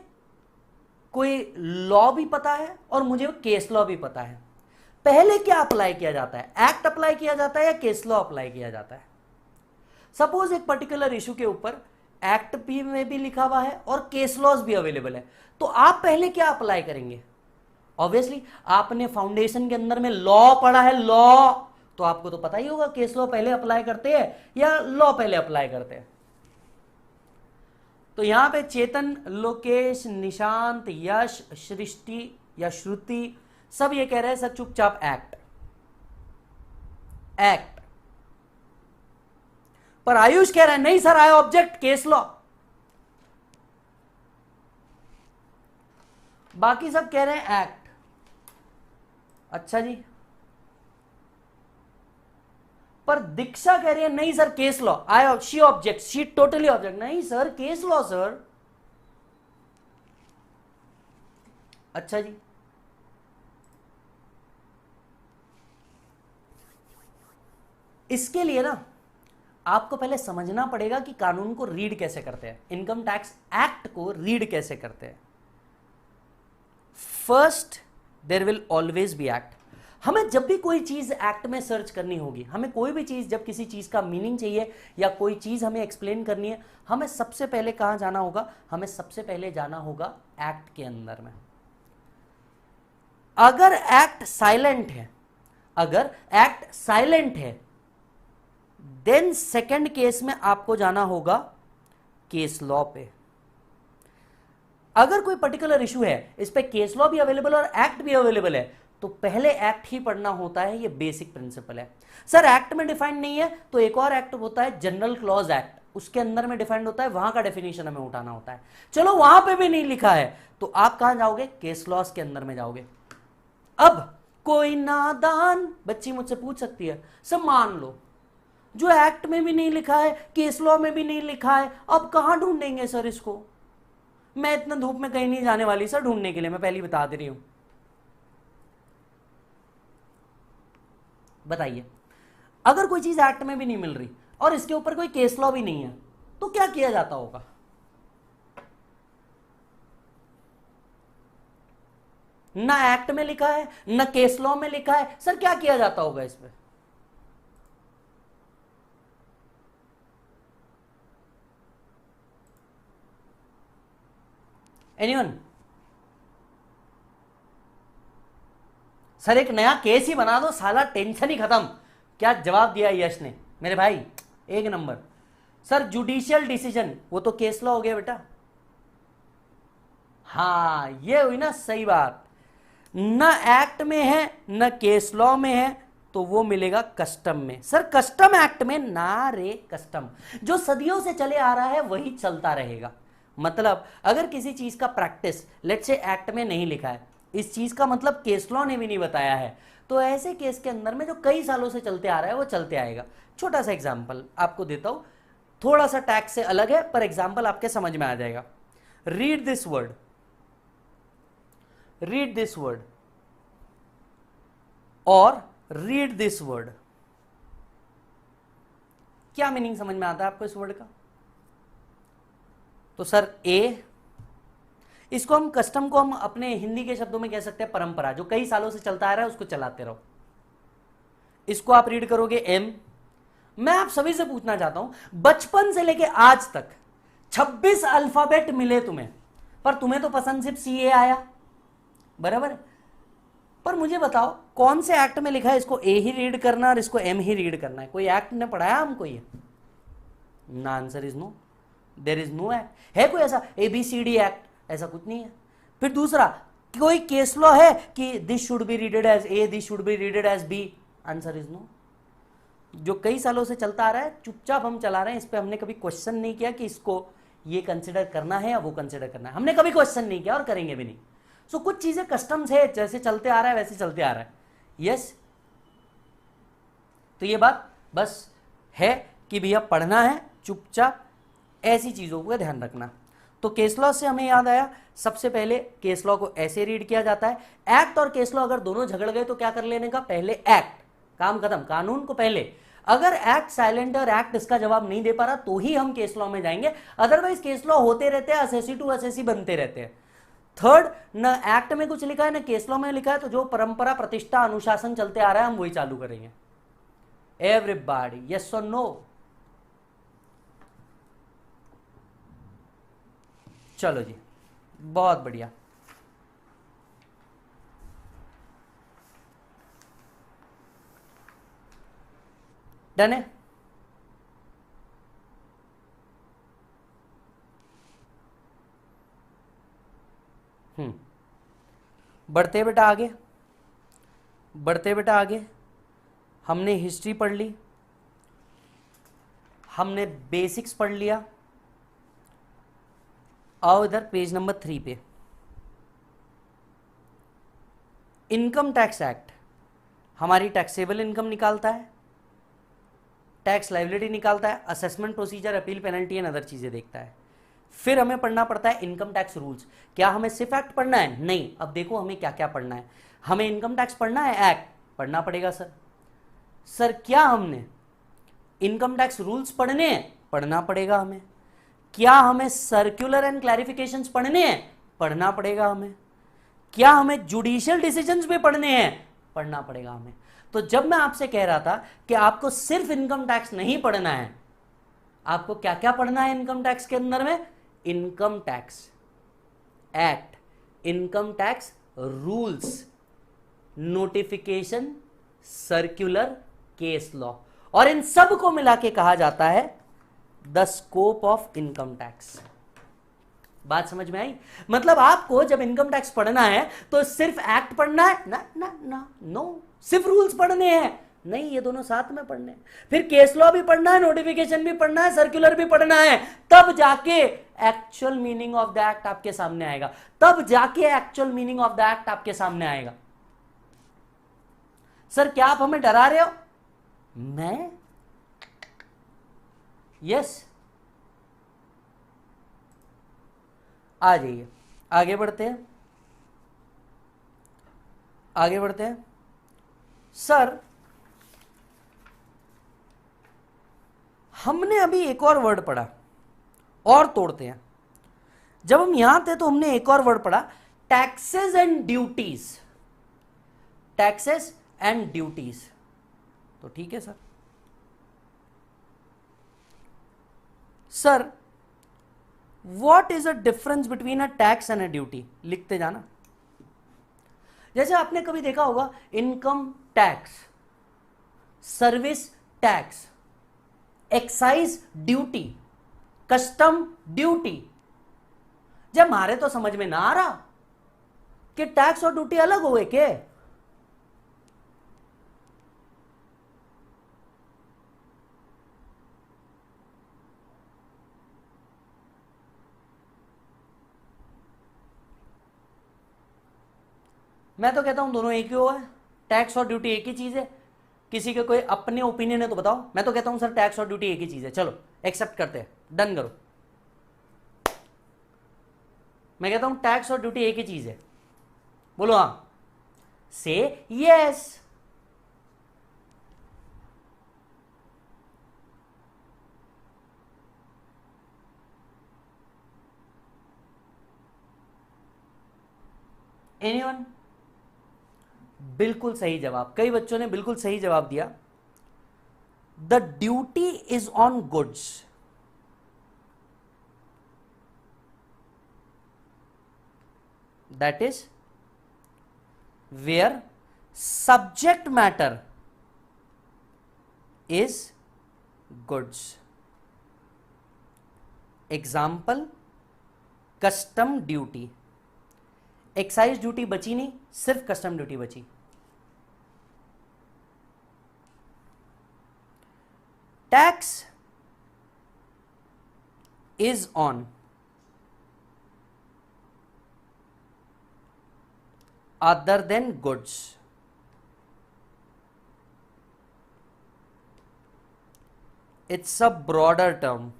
कोई लॉ भी पता है और मुझे केस लॉ भी पता है। पहले क्या अप्लाई किया जाता है, एक्ट अप्लाई किया जाता है या केस लॉ अप्लाई किया जाता है? सपोज एक पर्टिकुलर इशू के ऊपर एक्ट पी में भी लिखा हुआ है और केस लॉज भी अवेलेबल है, तो आप पहले क्या अप्लाई करेंगे? ऑब्वियसली आपने फाउंडेशन के अंदर में लॉ पढ़ा है, लॉ, तो आपको तो पता ही होगा केस लॉ पहले अप्लाई करते हैं या लॉ पहले अप्लाई करते हैं। तो यहां पे चेतन, लोकेश, निशांत, यश, सृष्टि या श्रुति सब ये कह रहे हैं सर चुपचाप एक्ट। पर आयुष कह रहा है नहीं sir I object case law. बाकी सब कह रहे हैं एक्ट। अच्छा जी, पर दीक्षा कह रही है नहीं sir case law, she object, she totally object. नहीं सर केस लॉ सर। अच्छा जी, इसके लिए ना आपको पहले समझना पड़ेगा कि कानून को रीड कैसे करते हैं, इनकम टैक्स एक्ट को रीड कैसे करते हैं। First there will always be act. हमें जब भी कोई चीज एक्ट में सर्च करनी होगी, हमें कोई भी चीज, जब किसी चीज का मीनिंग चाहिए या कोई चीज हमें एक्सप्लेन करनी है, हमें सबसे पहले कहां जाना होगा? हमें सबसे पहले जाना होगा एक्ट के अंदर में। अगर एक्ट साइलेंट है, देन सेकंड केस में आपको जाना होगा केस लॉ पे। अगर कोई पर्टिकुलर इशू है, इस पे केस लॉ भी अवेलेबल और एक्ट भी अवेलेबल है, तो पहले एक्ट ही पढ़ना होता है। ये बेसिक प्रिंसिपल है। सर एक्ट में डिफाइंड नहीं है तो एक और एक्ट होता है जनरल क्लॉज एक्ट, उसके अंदर में डिफाइंड होता है, वहां का डेफिनेशन हमें उठाना होता है। चलो वहां पे भी नहीं लिखा है तो आप कहां जाओगे? केस लॉज के अंदर में जाओगे। अब कोई नादान बच्ची मुझसे पूछ सकती है सर मान लो जो एक्ट में भी नहीं लिखा है, केस लॉ में भी नहीं लिखा है, अब कहां ढूंढेंगे सर इसको? मैं इतना धूप में कहीं नहीं जाने वाली सर ढूंढने के लिए, मैं पहले बता दे रही हूं। बताइए, अगर कोई चीज एक्ट में भी नहीं मिल रही और इसके ऊपर कोई केस लॉ भी नहीं है तो क्या किया जाता होगा? ना एक्ट में लिखा है ना केस लॉ में लिखा है, सर क्या किया जाता होगा इसमें? एनीवन? सर एक नया केस ही बना दो, साला टेंशन ही खत्म। क्या जवाब दिया यश ने मेरे भाई, एक नंबर। सर जुडिशियल डिसीजन, वो तो केस लॉ हो गया बेटा। हाँ ये हुई ना सही बात, न एक्ट में है न केस लॉ में है तो वो मिलेगा कस्टम में। सर कस्टम एक्ट में ना रे, कस्टम जो सदियों से चले आ रहा है वही चलता रहेगा। मतलब अगर किसी चीज का प्रैक्टिस लेट्स से एक्ट में नहीं लिखा है, इस चीज का मतलब केस लॉ ने भी नहीं बताया है, तो ऐसे केस के अंदर में जो कई सालों से चलते आ रहा है वो चलते आएगा। छोटा सा एग्जांपल आपको देता हूं, थोड़ा सा टैक्स से अलग है पर एग्जांपल आपके समझ में आ जाएगा। Read this word, read this word और रीड दिस वर्ड। क्या मीनिंग समझ में आता है आपको इस वर्ड का? तो सर ए, इसको हम कस्टम को हम अपने हिंदी के शब्दों में कह सकते हैं परंपरा, जो कई सालों से चलता आ रहा है उसको चलाते रहो। इसको आप रीड करोगे एम। मैं आप सभी से पूछना चाहता हूं, बचपन से लेके आज तक 26 अल्फाबेट मिले तुम्हें, पर तुम्हें तो पसंद सिर्फ सी ए आया, बराबर? पर मुझे बताओ कौन से एक्ट में लिखा है इसको ए ही रीड करना और इसको एम ही रीड करना है? कोई एक्ट ने पढ़ाया हमको ये? ना, answer is no, there is no act. है कोई ऐसा ABCD एक्ट? ऐसा कुछ नहीं है। फिर दूसरा, कोई केस लॉ है कि this should be readed as A, this should be readed as B? Answer is no. जो कई सालों से चलता आ रहा है चुपचाप हम चला रहे हैं, इस पर हमने कभी क्वेश्चन नहीं किया कि इसको ये कंसिडर करना है या वो कंसिडर करना है, हमने कभी क्वेश्चन नहीं किया और करेंगे भी नहीं। सो कुछ चीजें कस्टम्स है, जैसे चलते आ रहा है वैसे चलते आ रहा है। यस, तो ये बात बस है कि भैया पढ़ना है चुपचाप, ऐसी चीजों का ध्यान रखना। तो केस लॉ से हमें याद आया, सबसे पहले केस लॉ को ऐसे रीड किया जाता है। एक्ट और केस लॉ अगर दोनों झगड़ गए तो क्या कर लेने का? पहले एक्ट, काम खत्म, कानून को पहले। अगर एक्ट साइलेंट और एक्ट इसका जवाब नहीं दे पा रहा तो ही हम केस लॉ में जाएंगे, अदरवाइज केस लॉ होते रहते हैं, असेसी टू असेसी बनते रहते हैं। थर्ड, न एक्ट में कुछ लिखा है न केस लॉ में लिखा है, तो जो परंपरा प्रतिष्ठा अनुशासन चलते आ रहा है हम वही चालू करेंगे। एवरीबॉडी यस और नो? चलो जी, बहुत बढ़िया। डन है? बढ़ते बेटा आगे, बढ़ते बेटा आगे। हमने हिस्ट्री पढ़ ली, हमने बेसिक्स पढ़ लिया। आओ इधर पेज नंबर 3 पे। इनकम टैक्स एक्ट हमारी टैक्सेबल इनकम निकालता है, टैक्स लायबिलिटी निकालता है, assessment procedure, appeal, penalty and other चीजें देखता है। फिर हमें पढ़ना पड़ता है इनकम टैक्स रूल्स। क्या हमें सिर्फ एक्ट पढ़ना है? नहीं, अब देखो हमें क्या क्या पढ़ना है। हमें इनकम टैक्स पढ़ना है, एक्ट पढ़ना पड़ेगा। सर क्या हमने इनकम टैक्स रूल्स पढ़ने हैं? पढ़ना पड़ेगा हमें। क्या हमें सर्कुलर एंड क्लैरिफिकेशंस पढ़ने हैं? पढ़ना पड़ेगा हमें। क्या हमें जुडिशियल डिसीजंस भी पढ़ने हैं? पढ़ना पड़ेगा हमें। तो जब मैं आपसे कह रहा था कि आपको सिर्फ इनकम टैक्स नहीं पढ़ना है, आपको क्या क्या पढ़ना है इनकम टैक्स के अंदर में? Income tax act, income tax rules, notification, circular, case law, और इन सब को मिला के कहा जाता है the scope of income tax. बात समझ में आई? मतलब आपको जब इनकम टैक्स पढ़ना है तो सिर्फ एक्ट पढ़ना है? ना ना ना, नो। सिर्फ रूल्स पढ़ने हैं? नहीं, ये दोनों साथ में पढ़ने हैं। फिर केस लॉ भी पढ़ना है, नोटिफिकेशन भी पढ़ना है, सर्कुलर भी पढ़ना है, तब जाके actual meaning of the act आपके सामने आएगा। तब जाके actual meaning of the act आपके सामने आएगा। सर क्या आप हमें डरा रहे हो? मैं? यस, आ जाइए, आगे बढ़ते हैं, आगे बढ़ते हैं। सर हमने अभी एक और वर्ड पढ़ा, और तोड़ते हैं। जब हम यहां थे तो हमने एक और वर्ड पढ़ा, taxes and duties. Taxes and duties, तो ठीक है sir. Sir what is a difference between a tax and a duty, लिखते जाना। जैसे आपने कभी देखा होगा income tax, service tax, excise duty, custom duty. जब हमारे तो समझ में ना आ रहा कि टैक्स और ड्यूटी अलग हो गए क्या। मैं तो कहता हूं दोनों एक ही हुआ है, टैक्स और ड्यूटी एक ही चीज है। किसी के कोई अपने ओपिनियन है तो बताओ। मैं तो कहता हूं सर टैक्स और ड्यूटी एक ही चीज है, चलो एक्सेप्ट करते हैं, डन करो। मैं कहता हूं टैक्स और ड्यूटी एक ही चीज है, बोलो हाँ, से यस। एनीवन? बिल्कुल सही जवाब, कई बच्चों ने बिल्कुल सही जवाब दिया। The duty is on goods. That is where subject matter is goods. Example custom duty. Excise duty बची नहीं, सिर्फ कस्टम ड्यूटी बची। Tax is on other than goods. It's a broader term.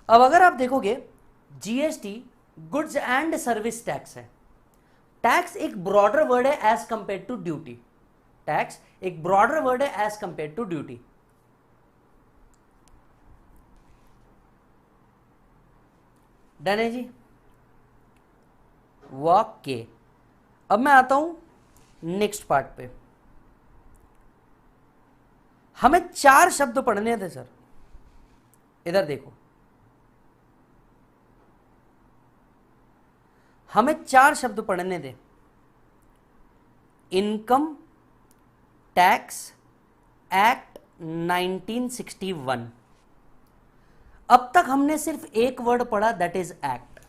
अब अगर आप देखोगे GST goods and service tax है। Tax एक ब्रॉडर वर्ड है as compare to duty. Tax एक ब्रॉडर वर्ड है as compare to duty. Done है जी, ओके। अब मैं आता हूं नेक्स्ट पार्ट पे। हमें 4 शब्द पढ़ने थे सर, इधर देखो। हमें 4 शब्द पढ़ने थे, इनकम टैक्स एक्ट 1961। अब तक हमने सिर्फ एक वर्ड पढ़ा, दैट इज एक्ट।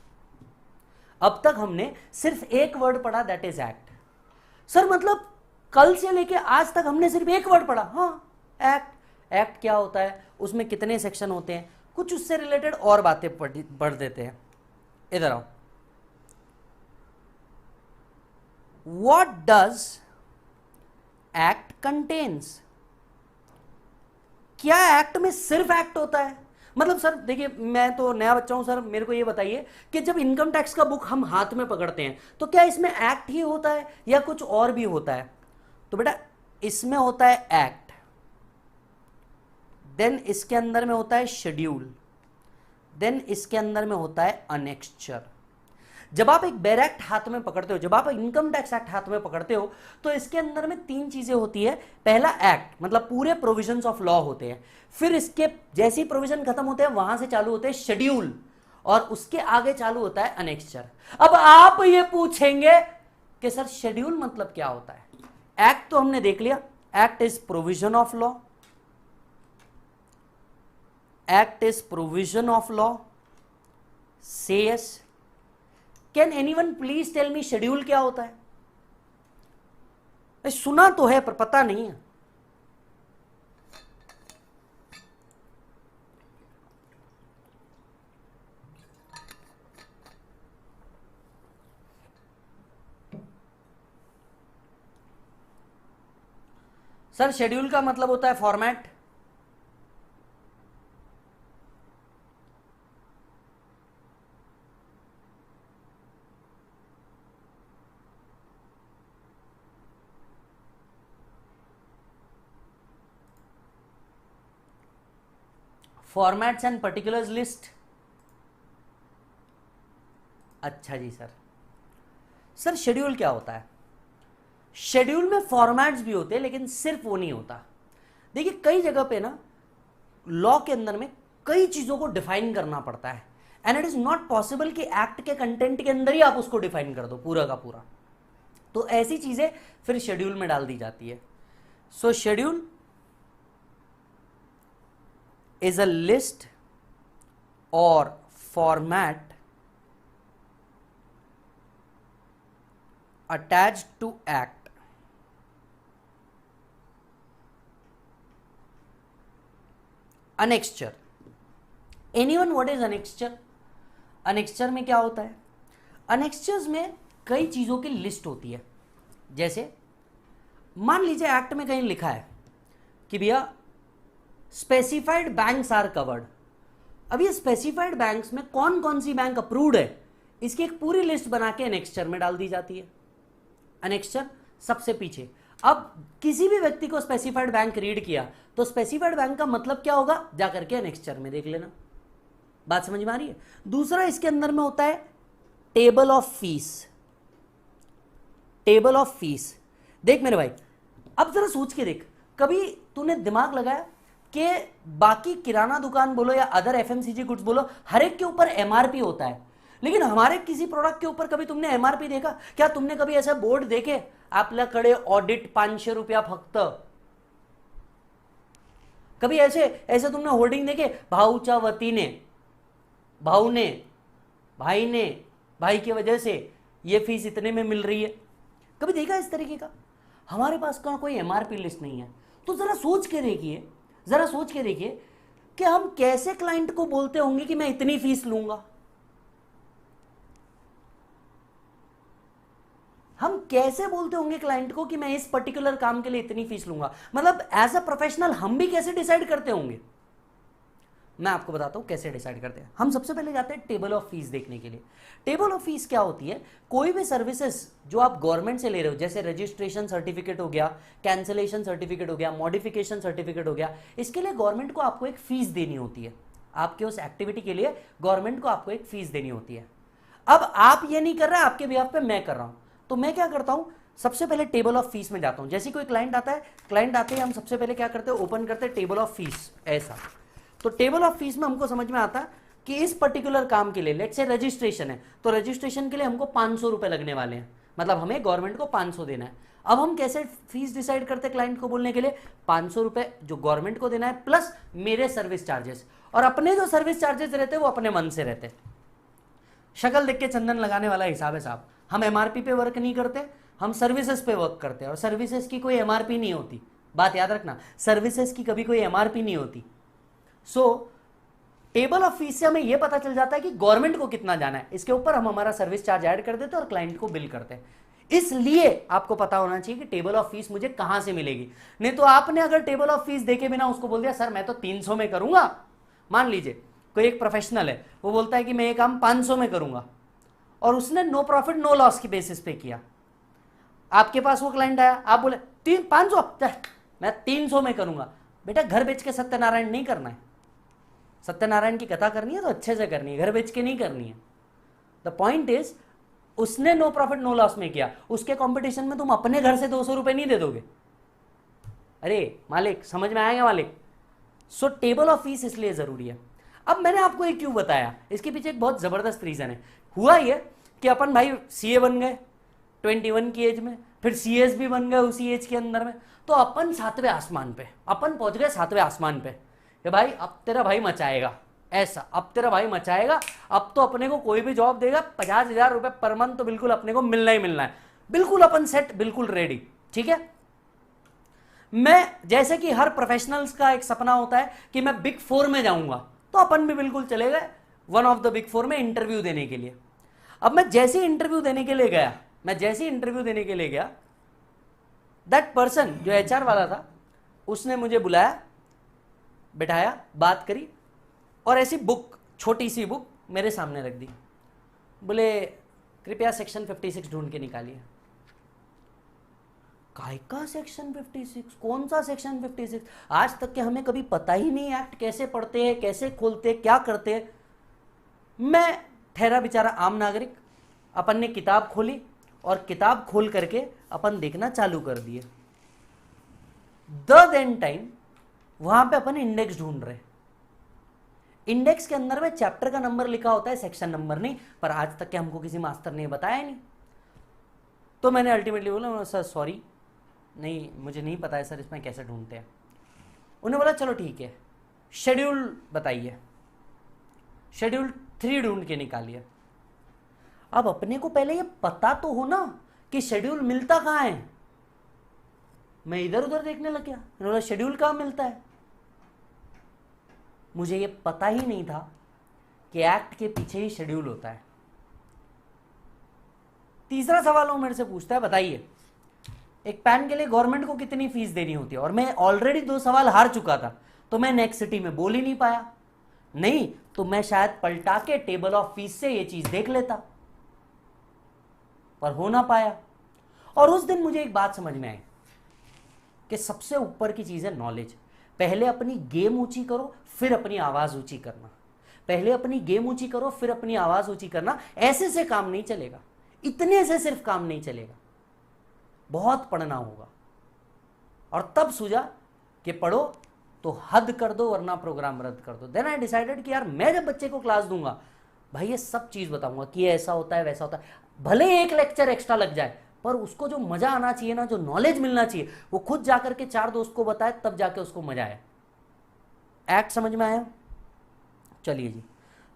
अब तक हमने सिर्फ एक वर्ड पढ़ा, दैट इज एक्ट। सर मतलब कल से लेके आज तक हमने सिर्फ एक वर्ड पढ़ा। हाँ, एक्ट। एक्ट क्या होता है, उसमें कितने सेक्शन होते हैं, कुछ उससे रिलेटेड और बातें पढ़ देते हैं। इधर आओ। What does act contains? क्या एक्ट में सिर्फ एक्ट होता है? मतलब सर देखिए, मैं तो नया बच्चा हूं सर, मेरे को ये बताइए कि जब इनकम टैक्स का बुक हम हाथ में पकड़ते हैं तो क्या इसमें एक्ट ही होता है या कुछ और भी होता है? तो बेटा इसमें होता है एक्ट, देन इसके अंदर में होता है शेड्यूल, देन इसके अंदर में होता है अनेक्स्चर। जब आप एक बेर एक्ट हाथ में पकड़ते हो, जब आप इनकम टैक्स एक्ट हाथ में पकड़ते हो, तो इसके अंदर में 3 चीजें होती है। पहला एक्ट मतलब पूरे प्रोविजंस ऑफ लॉ होते हैं, फिर इसके जैसे ही प्रोविजन खत्म होते हैं वहां से चालू होते हैं शेड्यूल, और उसके आगे चालू होता है अनेक्स्चर। अब आप ये पूछेंगे कि सर शेड्यूल मतलब क्या होता है? एक्ट तो हमने देख लिया, act is provision of law, act is provision of law. से yes. Can anyone please tell me schedule क्या होता है? सुना तो है पर पता नहीं है। सर शेड्यूल का मतलब होता है format. Formats and particulars list. अच्छा जी सर, सर शेड्यूल क्या होता है? शेड्यूल में फॉर्मेट्स भी होते हैं लेकिन सिर्फ वो नहीं होता। देखिए कई जगह पे ना लॉ के अंदर में कई चीजों को डिफाइन करना पड़ता है and it is not possible कि एक्ट के कंटेंट के अंदर ही आप उसको डिफाइन कर दो पूरा का पूरा। तो ऐसी चीजें फिर शेड्यूल में डाल दी जाती है। So schedule is a list or format attached to act annexure। Anyone what is annexure? annexure में क्या होता है? annexures में कई चीजों की लिस्ट होती है। जैसे मान लीजिए एक्ट में कहीं लिखा है कि भैया स्पेसिफाइड बैंक्स आर कवर्ड। अब ये स्पेसिफाइड बैंक्स में कौन कौन सी बैंक अप्रूव्ड है इसकी एक पूरी लिस्ट बना के annexure में डाल दी जाती है। annexure सबसे पीछे। अब किसी भी व्यक्ति को स्पेसिफाइड बैंक रीड किया तो स्पेसिफाइड बैंक का मतलब क्या होगा जाकर के annexure में देख लेना। बात समझ में आ रही है? दूसरा इसके अंदर में होता है table of fees. Table of fees देख मेरे भाई, अब जरा सोच के देख, कभी तूने दिमाग लगाया कि बाकी किराना दुकान बोलो या अदर एफएमसीजी गुड्स बोलो, हर एक के ऊपर एमआरपी होता है, लेकिन हमारे किसी प्रोडक्ट के ऊपर कभी तुमने एमआरपी देखा? क्या तुमने कभी ऐसा बोर्ड देखे आपल्याकडे ऑडिट 500 रुपया फक्त? कभी ऐसे ऐसे तुमने होर्डिंग देखे भाऊच्या वतीने, भाऊ ने, भाई की वजह से ये फीस इतने में मिल रही है? कभी देखा इस तरीके का? हमारे पास का कोई एमआरपी लिस्ट नहीं है। तो जरा सोच के देखिए, जरा सोच के देखिए कि हम कैसे क्लाइंट को बोलते होंगे कि मैं इतनी फीस लूंगा। हम कैसे बोलते होंगे क्लाइंट को कि मैं इस पर्टिकुलर काम के लिए इतनी फीस लूंगा? मतलब एज अ प्रोफेशनल हम भी कैसे डिसाइड करते होंगे? मैं आपको बताता हूं कैसे डिसाइड करते हैं। हम सबसे पहले जाते हैं टेबल ऑफ फीस देखने के लिए। टेबल ऑफ फीस क्या होती है? कोई भी सर्विसेज जो आप गवर्नमेंट से ले रहे हो, जैसे रजिस्ट्रेशन सर्टिफिकेट हो गया, कैंसिलेशन सर्टिफिकेट हो गया, मॉडिफिकेशन सर्टिफिकेट हो गया, इसके लिए गवर्नमेंट को आपको एक फीस देनी होती है। आपके उस एक्टिविटी के लिए गवर्नमेंट को आपको एक फीस देनी होती है। अब आप ये नहीं कर रहे, आपके बिहाफ पे मैं कर रहा हूं, तो मैं क्या करता हूं, सबसे पहले टेबल ऑफ फीस में जाता हूं। जैसे कोई क्लाइंट आता है, क्लाइंट आते ही हम सबसे पहले क्या करते हैं, ओपन करते हैं टेबल ऑफ फीस ऐसा। तो टेबल ऑफ फीस में हमको समझ में आता है कि इस पर्टिकुलर काम के लिए, लेट्स से रजिस्ट्रेशन है, तो रजिस्ट्रेशन के लिए हमको 500 रुपए लगने वाले हैं, मतलब हमें गवर्नमेंट को 500 देना है। अब हम कैसे फीस डिसाइड करते हैं क्लाइंट को बोलने के लिए? 500 रुपए जो गवर्नमेंट को देना है प्लस मेरे सर्विस चार्जेस, और अपने जो सर्विस चार्जेस रहते हैं वो अपने मन से रहते हैं। शक्ल देख के चंदन लगाने वाला हिसाब है साहब। हम एमआरपी पे वर्क नहीं करते, हम सर्विसेज पे वर्क करते हैं, और सर्विसेज की कोई एमआरपी नहीं होती। बात याद रखना, सर्विसेज की कभी कोई एमआरपी नहीं होती। सो टेबल ऑफ फीस से हमें यह पता चल जाता है कि गवर्नमेंट को कितना जाना है, इसके ऊपर हम हमारा सर्विस चार्ज ऐड कर देते हैं और क्लाइंट को बिल करते हैं। इसलिए आपको पता होना चाहिए कि टेबल ऑफ फीस मुझे कहां से मिलेगी। नहीं तो आपने अगर टेबल ऑफ फीस देखे बिना उसको बोल दिया सर मैं तो 300 में करूंगा, मान लीजिए कोई एक प्रोफेशनल है, वो बोलता है कि मैं ये काम 500 में करूंगा, और उसने नो प्रॉफिट नो लॉस की बेसिस पे किया। आपके पास वो क्लाइंट आया, आप बोले 500 मैं 300 में करूंगा। बेटा घर बेच के सत्यनारायण नहीं करना है, सत्यनारायण की कथा करनी है तो अच्छे से करनी है, घर बेच के नहीं करनी है। द पॉइंट इज उसने नो प्रॉफिट नो लॉस में किया, उसके कंपटीशन में तुम अपने घर से 200 रुपए नहीं दे दोगे। अरे मालिक, समझ में आएगा मालिक? सो टेबल ऑफ फीस इसलिए जरूरी है। अब मैंने आपको ये क्यों बताया, इसके पीछे एक बहुत जबरदस्त रीजन है। हुआ ये कि अपन भाई सीए बन गए 21 की एज में, फिर सीएस भी बन गए उसी एज के अंदर में, तो अपन 7वें आसमान पे, अपन पहुंच गए 7वें आसमान पे कि भाई अब तेरा भाई मचाएगा, ऐसा अब तेरा भाई मचाएगा, अब तो अपने को कोई भी जॉब देगा 50,000 रुपए पर मंथ तो बिल्कुल अपने को मिलना ही मिलना है, बिल्कुल अपन सेट, बिल्कुल रेडी। ठीक है, मैं जैसे कि हर प्रोफेशनल्स का एक सपना होता है कि मैं बिग 4 में जाऊंगा, तो अपन भी बिल्कुल चले गए वन ऑफ द बिग 4 में इंटरव्यू देने के लिए। अब मैं जैसे ही इंटरव्यू देने के लिए गया, दैट पर्सन जो एचआर वाला था उसने मुझे बुलाया, बिठाया, बात करी, और ऐसी बुक, छोटी सी बुक मेरे सामने रख दी। बोले कृपया सेक्शन 56 ढूंढ के निकालिए। काय का सेक्शन 56? कौन सा सेक्शन 56? आज तक के हमें कभी पता ही नहीं एक्ट कैसे पढ़ते हैं, कैसे खोलते हैं, क्या करते हैं। मैं ठहरा बेचारा आम नागरिक, अपन ने किताब खोली और किताब खोल करके अपन देखना चालू कर दिए। द देन टाइम वहां पे अपन इंडेक्स ढूंढ रहे। इंडेक्स के अंदर में चैप्टर का नंबर लिखा होता है, सेक्शन नंबर नहीं, पर आज तक के हमको किसी मास्टर ने बताया नहीं। तो मैंने अल्टीमेटली बोला सर सॉरी, नहीं मुझे नहीं पता है सर इसमें कैसे ढूंढते हैं। उन्होंने बोला चलो ठीक है, शेड्यूल बताइए। शेड्यूल 3 ढूंढ के निकालिए। अब अपने को पहले ये पता तो हो ना कि शेड्यूल मिलता कहाँ है। मैं इधर उधर देखने लग गया, बोला शेड्यूल कहाँ मिलता है। मुझे ये पता ही नहीं था कि एक्ट के पीछे ही शेड्यूल होता है। तीसरा सवाल वो मेरे से पूछता है, बताइए एक पैन के लिए गवर्नमेंट को कितनी फीस देनी होती है। और मैं ऑलरेडी 2 सवाल हार चुका था, तो मैं नेक्स्ट सिटी में बोल ही नहीं पाया। नहीं तो मैं शायद पलटा के टेबल ऑफ फीस से ये चीज देख लेता, पर हो ना पाया। और उस दिन मुझे एक बात समझ में आई कि सबसे ऊपर की चीज है नॉलेज। पहले अपनी गेम ऊंची करो, फिर अपनी आवाज ऊंची करना। पहले अपनी गेम ऊंची करो, फिर अपनी आवाज ऊंची करना। ऐसे से काम नहीं चलेगा, इतने से सिर्फ काम नहीं चलेगा, बहुत पढ़ना होगा। और तब सूझा कि पढ़ो तो हद कर दो वरना प्रोग्राम रद्द कर दो। देन आई डिसाइडेड कि यार मैं जब बच्चे को क्लास दूंगा भाई ये सब चीज बताऊंगा कि ऐसा होता है वैसा होता है। भले एक लेक्चर एक्स्ट्रा लग जाए, पर उसको जो मजा आना चाहिए ना, जो नॉलेज मिलना चाहिए, वो खुद जाकर के 4 दोस्त को बताए, तब जाके उसको मजा आए। एक्ट समझ में आया? चलिए जी,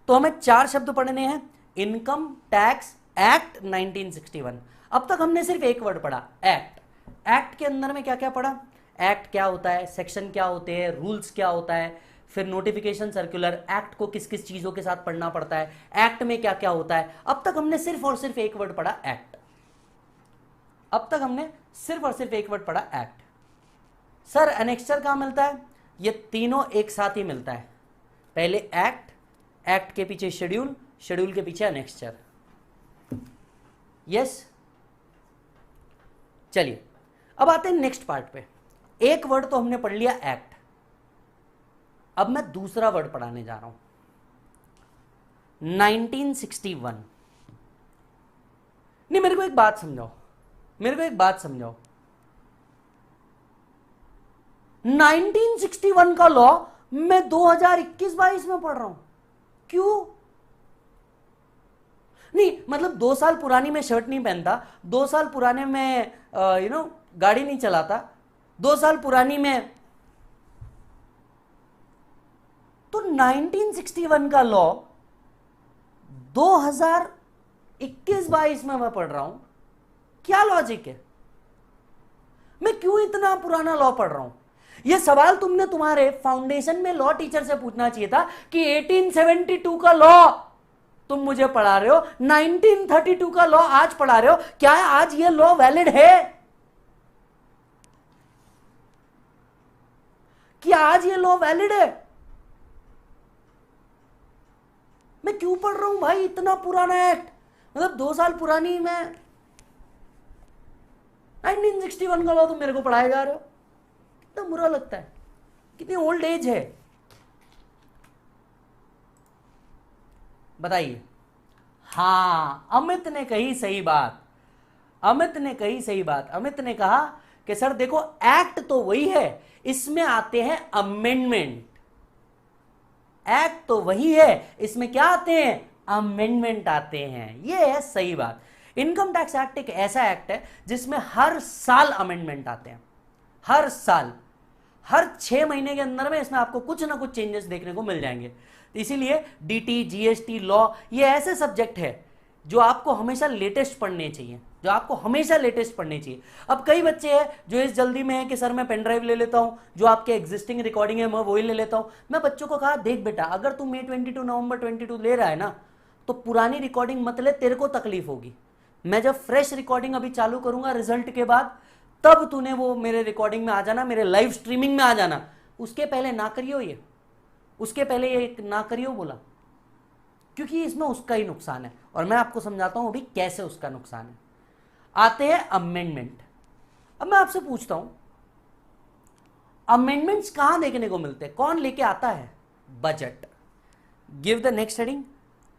तो हमें 4 शब्द पढ़ने हैं। Income tax act 1961। अब तक हमने सिर्फ एक वर्ड पढ़ा, एक्ट। एक्ट के अंदर में क्या क्या पढ़ा? एक्ट क्या होता है, सेक्शन क्या होते हैं, रूल्स क्या होता है, फिर नोटिफिकेशन सर्कुलर, एक्ट को किस किस चीजों के साथ पढ़ना पड़ता है, एक्ट में क्या क्या होता है। अब तक हमने सिर्फ और सिर्फ एक वर्ड पढ़ा, एक्ट। अब तक हमने सिर्फ और सिर्फ एक वर्ड पढ़ा, एक्ट। सर एनेक्स्चर कहां मिलता है? ये तीनों एक साथ ही मिलता है। पहले एक्ट, एक्ट के पीछे शेड्यूल, शेड्यूल के पीछे एनेक्स्चर। यस, चलिए अब आते हैं नेक्स्ट पार्ट पे। एक वर्ड तो हमने पढ़ लिया एक्ट, अब मैं दूसरा वर्ड पढ़ाने जा रहा हूं, 1961। नहीं, मेरे को एक बात समझाओ, मेरे को एक बात समझाओ, 1961 का लॉ मैं 2021-22 में पढ़ रहा हूं, क्यों? नहीं मतलब 2 साल पुरानी में शर्ट नहीं पहनता, 2 साल पुराने में गाड़ी नहीं चलाता, 2 साल पुरानी में, तो 1961 का लॉ 2021-22 में मैं पढ़ रहा हूं, क्या लॉजिक है? मैं क्यों इतना पुराना लॉ पढ़ रहा हूं? यह सवाल तुमने तुम्हारे फाउंडेशन में लॉ टीचर से पूछना चाहिए था कि 1872 का लॉ तुम मुझे पढ़ा रहे हो, 1932 का लॉ आज पढ़ा रहे हो, क्या आज यह लॉ वैलिड है? क्या आज यह लॉ वैलिड है? मैं क्यों पढ़ रहा हूं भाई इतना पुराना एक्ट? मतलब 2 साल पुरानी में 1961 का लॉ तुम मेरे को पढ़ाए जा रहे हो, कितना बुरा लगता है, कितनी ओल्ड एज है। बताइए। हां, अमित ने कही सही बात, अमित ने कही सही बात। अमित ने कहा कि सर देखो एक्ट तो वही है, इसमें आते हैं अमेंडमेंट। एक्ट तो वही है, इसमें क्या आते हैं? अमेंडमेंट आते हैं। ये है सही बात। इनकम टैक्स एक्ट एक ऐसा एक्ट है जिसमें हर साल अमेंडमेंट आते हैं, हर साल, हर 6 महीने के अंदर में इसमें आपको कुछ ना कुछ चेंजेस देखने को मिल जाएंगे। इसीलिए डीटी, जीएसटी, लॉ, ये ऐसे सब्जेक्ट है जो आपको हमेशा लेटेस्ट पढ़ने चाहिए, जो आपको हमेशा लेटेस्ट पढ़ने चाहिए। अब कई बच्चे हैं जो इस जल्दी में है कि सर मैं पेन ड्राइव ले लेता हूं, जो आपके एग्जिस्टिंग रिकॉर्डिंग है मैं वही ले लेता हूं। मैं बच्चों को कहा देख बेटा, अगर तू मई 22 नवंबर 22 ले रहा है ना, तो पुरानी रिकॉर्डिंग मत ले, तेरे को तकलीफ होगी। मैं जब फ्रेश रिकॉर्डिंग अभी चालू करूंगा रिजल्ट के बाद, तब तूने वो मेरे रिकॉर्डिंग में आ जाना, मेरे लाइव स्ट्रीमिंग में आ जाना। उसके पहले ना करियो, ये उसके पहले ये ना करियो बोला, क्योंकि इसमें उसका ही नुकसान है। और मैं आपको समझाता हूं अभी कैसे उसका नुकसान है। आते हैं अमेंडमेंट। अब मैं आपसे पूछता हूं, अमेंडमेंट्स कहां देखने को मिलते हैं, कौन लेके आता है, budget. Give the next heading,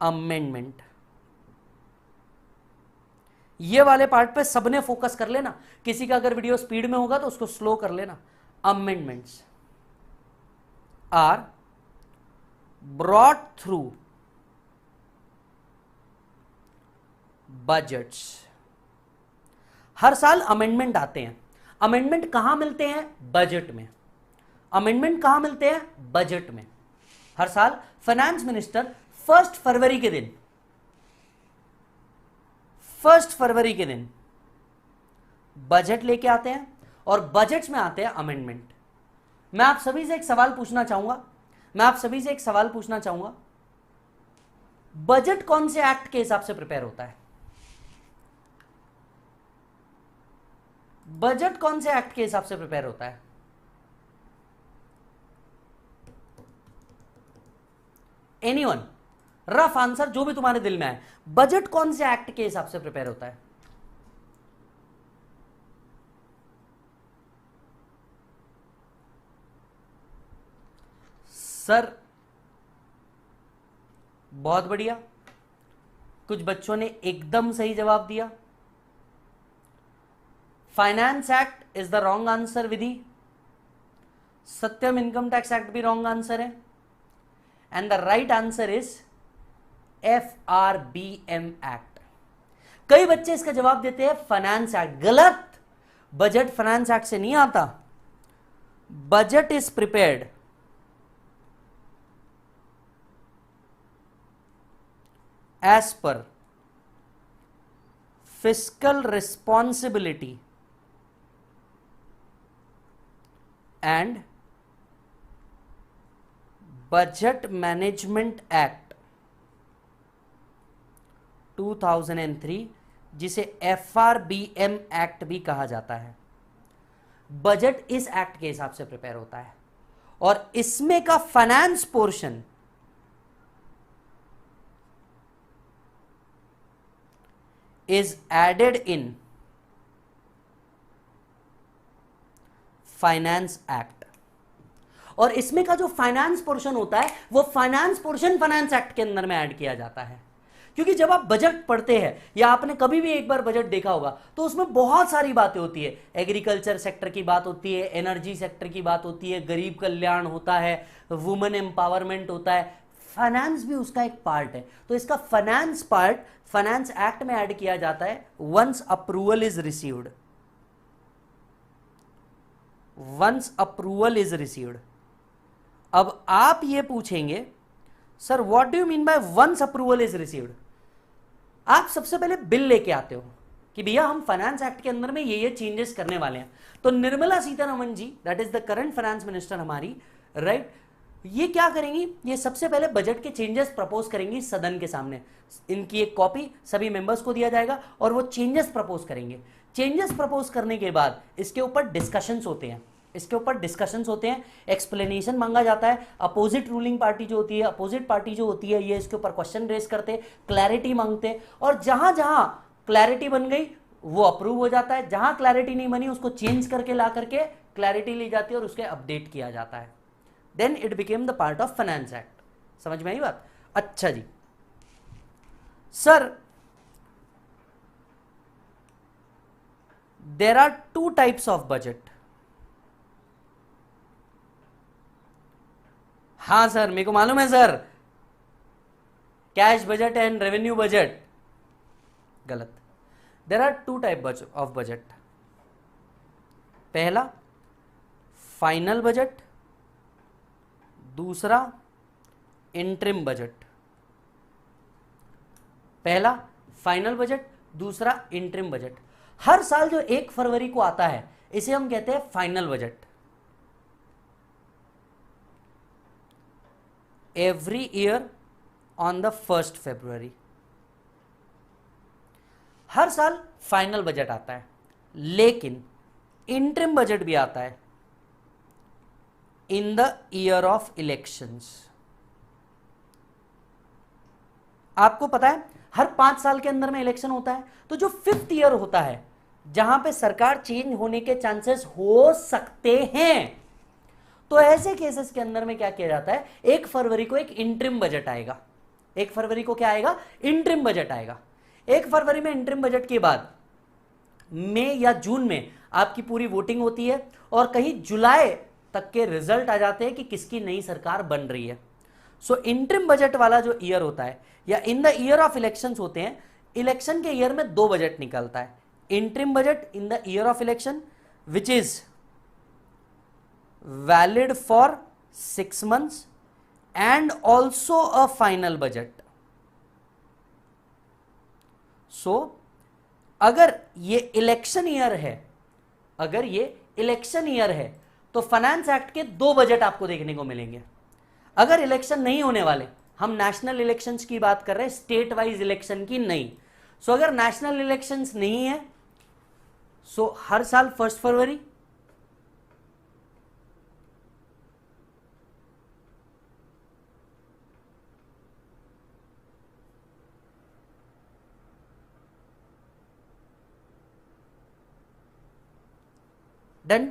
amendment. ये वाले पार्ट पे सबने फोकस कर लेना, किसी का अगर वीडियो स्पीड में होगा तो उसको स्लो कर लेना। Amendments are brought through budgets. हर साल अमेंडमेंट आते हैं। अमेंडमेंट कहां मिलते हैं, बजट में। अमेंडमेंट कहां मिलते हैं, बजट में। हर साल फाइनेंस मिनिस्टर 1 फरवरी के दिन, 1 फरवरी के दिन बजट लेके आते हैं और बजट में आते हैं अमेंडमेंट। मैं आप सभी से एक सवाल पूछना चाहूंगा, बजट कौन से एक्ट के हिसाब से प्रिपेयर होता है, बजट कौन से एक्ट के हिसाब से प्रिपेयर होता है? एनीवन, रफ आंसर जो भी तुम्हारे दिल में आए, बजट कौन से एक्ट के हिसाब से प्रिपेयर होता है? सर बहुत बढ़िया, कुछ बच्चों ने एकदम सही जवाब दिया। Finance act is the wrong answer Vidhi, Satyam income tax act भी रॉन्ग आंसर है, and the right answer is FRBM act. कई बच्चे इसका जवाब देते हैं फाइनेंस एक्ट, गलत। बजट फाइनेंस एक्ट से नहीं आता। Budget is prepared as per fiscal responsibility and budget management act 2003, जिसे FRBM एक्ट भी कहा जाता है। बजट इस एक्ट के हिसाब से प्रिपेयर होता है और इसमें का finance portion is added in finance act. और इसमें का जो फाइनेंस पोर्शन होता है वो फाइनेंस पोर्शन फाइनेंस एक्ट के अंदर में ऐड किया जाता है। क्योंकि जब आप बजट पढ़ते हैं या आपने कभी भी एक बार बजट देखा होगा तो उसमें बहुत सारी बातें होती है। एग्रीकल्चर सेक्टर की बात होती है, एनर्जी सेक्टर की बात होती है, गरीब कल्याण होता है, वुमेन एम्पावरमेंट होता है, फाइनेंस भी उसका एक पार्ट है। तो इसका फाइनेंस पार्ट फाइनेंस एक्ट में ऐड किया जाता है once approval is received, once approval is received. अब आप ये पूछेंगे sir what do you mean by once approval is received? आप सबसे पहले बिल लेके आते हो कि भैया हम फाइनेंस एक्ट के अंदर में ये चेंजेस करने वाले हैं। तो Nirmala Sitharaman ji, that is the current finance minister हमारी, राइट, ये क्या करेंगी, ये सबसे पहले बजट के चेंजेस प्रपोज करेंगी सदन के सामने। इनकी एक कॉपी सभी मेंबर्स को दिया जाएगा और वो चेंजेस प्रपोज करेंगे। चेंजेस प्रपोज करने के बाद इसके ऊपर डिस्कशंस होते हैं, एक्सप्लेनेशन मांगा जाता है। अपोजिट रूलिंग पार्टी जो होती है, अपोजिट पार्टी जो होती है, ये इसके ऊपर क्वेश्चन रेज करते, क्लैरिटी मांगते, और जहां जहां क्लैरिटी बन गई वो अप्रूव हो जाता है, जहां क्लैरिटी नहीं बनी उसको चेंज करके ला करके क्लैरिटी ली जाती है और उसके अपडेट किया जाता है। Then it became the part of finance act. समझ में आई बात? अच्छा जी sir, there are 2 types of budget. हाँ सर मेरे को मालूम है sir, cash budget and revenue budget. गलत। There are 2 type of budget. पहला फाइनल बजट, दूसरा इंटरिम बजट। पहला फाइनल बजट, दूसरा इंटरिम बजट। हर साल जो 1 फरवरी को आता है इसे हम कहते हैं final budget. Every year on the 1 फरवरी हर साल फाइनल बजट आता है, लेकिन इंटरिम बजट भी आता है in the year of elections. आपको पता है हर 5 साल के अंदर में इलेक्शन होता है, तो जो 5th ईयर होता है जहां पे सरकार चेंज होने के चांसेस हो सकते हैं। तो ऐसे केसेस के अंदर में क्या किया जाता है, 1 फरवरी को एक इंटरिम बजट आएगा। 1 फरवरी को क्या आएगा, इंटरिम बजट आएगा। 1 फरवरी में इंटरिम बजट के बाद मई या जून में आपकी पूरी वोटिंग होती है और कहीं जुलाई तक के रिजल्ट आ जाते हैं कि किसकी नई सरकार बन रही है। सो इंटरिम बजट वाला जो ईयर होता है या in the year of elections होते हैं, इलेक्शन के ईयर में 2 बजट निकलता है। Interim budget in the year of election which is valid for 6 months and also a final budget. So अगर ये इलेक्शन ईयर है, अगर ये इलेक्शन ईयर है तो फाइनेंस एक्ट के 2 बजट आपको देखने को मिलेंगे। अगर इलेक्शन नहीं होने वाले, हम नेशनल इलेक्शंस की बात कर रहे हैं, स्टेट वाइज इलेक्शन की नहीं। सो अगर नेशनल इलेक्शंस नहीं है, सो हर साल 1 फरवरी डन।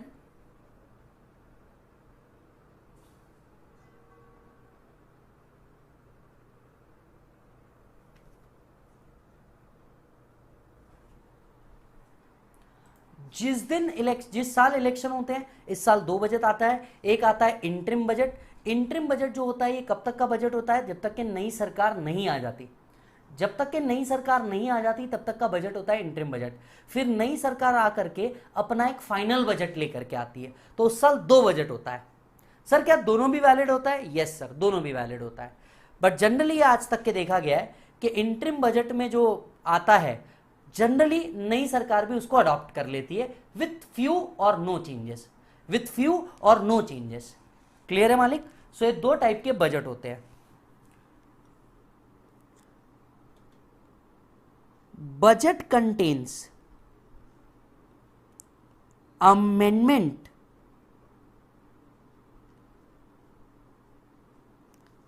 जिस साल इलेक्शन होते हैं, इस साल 2 बजट आता है। एक आता है इंटरिम बजट। इंटरिम बजट जो होता है ये कब तक का बजट होता है, जब तक कि नई सरकार नहीं आ जाती। जब तक कि नई सरकार नहीं आ जाती तब तक का बजट होता है इंटरिम बजट। फिर नई सरकार आकर के अपना एक फाइनल बजट लेकर के आती है, तो उस साल 2 बजट होता है। सर क्या दोनों भी वैलिड होता है? यस सर, दोनों भी वैलिड होता है। बट जनरली आज तक के देखा गया है कि इंटरिम बजट में जो आता है, जनरली नई सरकार भी उसको अडॉप्ट कर लेती है विथ फ्यू और नो चेंजेस, विथ फ्यू और नो चेंजेस। क्लियर है मालिक? सो ये 2 टाइप के बजट होते हैं। Budget contains amendment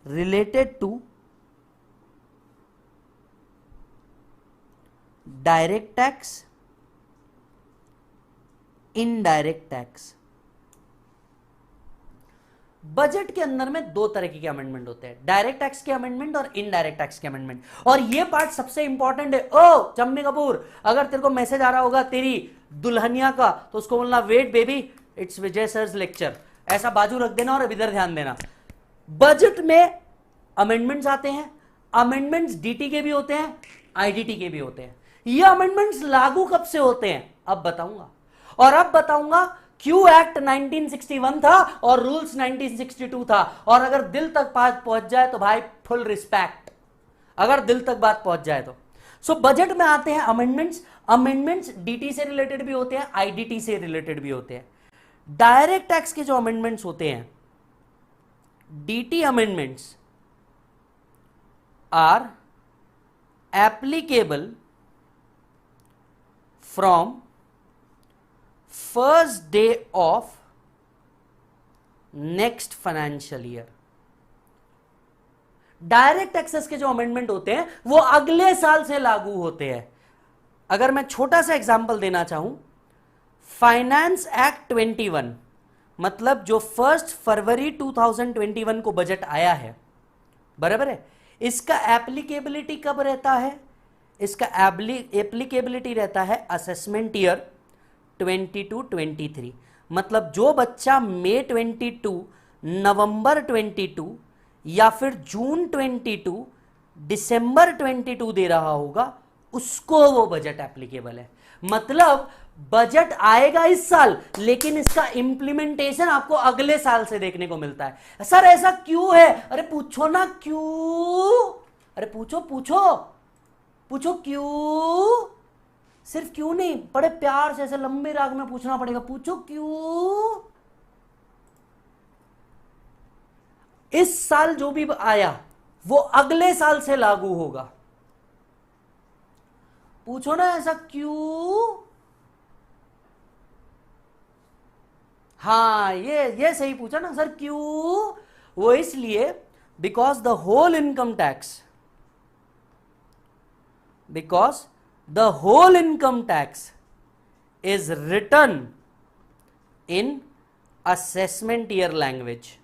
related to direct tax, indirect tax। Budget के अंदर में 2 तरह के अमेंडमेंट होते हैं, डायरेक्ट टैक्स के अमेंडमेंट और इनडायरेक्ट टैक्स के अमेंडमेंट। और ये पार्ट सबसे इंपॉर्टेंट है। ओ चम्मी कपूर, अगर तेरे को मैसेज आ रहा होगा तेरी दुल्हनिया का, तो उसको बोलना wait baby, it's Vijay sir's lecture, ऐसा बाजू रख देना और इधर ध्यान देना। बजट में अमेंडमेंट्स आते हैं। अमेंडमेंट्स डीटी के भी होते हैं, आईडीटी के भी होते हैं। ये अमेंडमेंट्स लागू कब से होते हैं अब बताऊंगा, और अब बताऊंगा क्यू एक्ट 1961 था और रूल्स 1962 था। और अगर दिल तक बात पहुंच जाए तो भाई फुल रिस्पेक्ट, अगर दिल तक बात पहुंच जाए तो। सो बजट में आते हैं अमेंडमेंट्स। अमेंडमेंट्स डीटी से रिलेटेड भी होते हैं, आईडीटी से रिलेटेड भी होते हैं। डायरेक्ट टैक्स के जो अमेंडमेंट्स होते हैं, DT amendments are applicable from first day of next financial year. Direct taxes के जो अमेंडमेंट होते हैं वो अगले साल से लागू होते हैं। अगर मैं छोटा सा एग्जांपल देना चाहूं, फाइनेंस एक्ट 21, मतलब जो 1 फरवरी 2021 को बजट आया है, बराबर है, इसका एप्लीकेबिलिटी कब रहता है? इसका एप्लीकेबिलिटी रहता है असेसमेंट ईयर 22-23। मतलब जो बच्चा मई 22, नवंबर 22 या फिर जून 22, दिसंबर 22 दे रहा होगा, उसको वो बजट एप्लीकेबल है। मतलब बजट आएगा इस साल, लेकिन इसका इंप्लीमेंटेशन आपको अगले साल से देखने को मिलता है। सर ऐसा क्यों है? अरे पूछो ना क्यों, अरे पूछो पूछो पूछो क्यों। सिर्फ क्यों नहीं, बड़े प्यार से ऐसे लंबे राग में पूछना पड़ेगा, पूछो क्यों। इस साल जो भी आया वो अगले साल से लागू होगा। पूछो ना ऐसा क्यों। हाँ ये सही पूछा ना सर, क्यों? वो इसलिए because the whole income tax, because the whole income tax is written in assessment year language.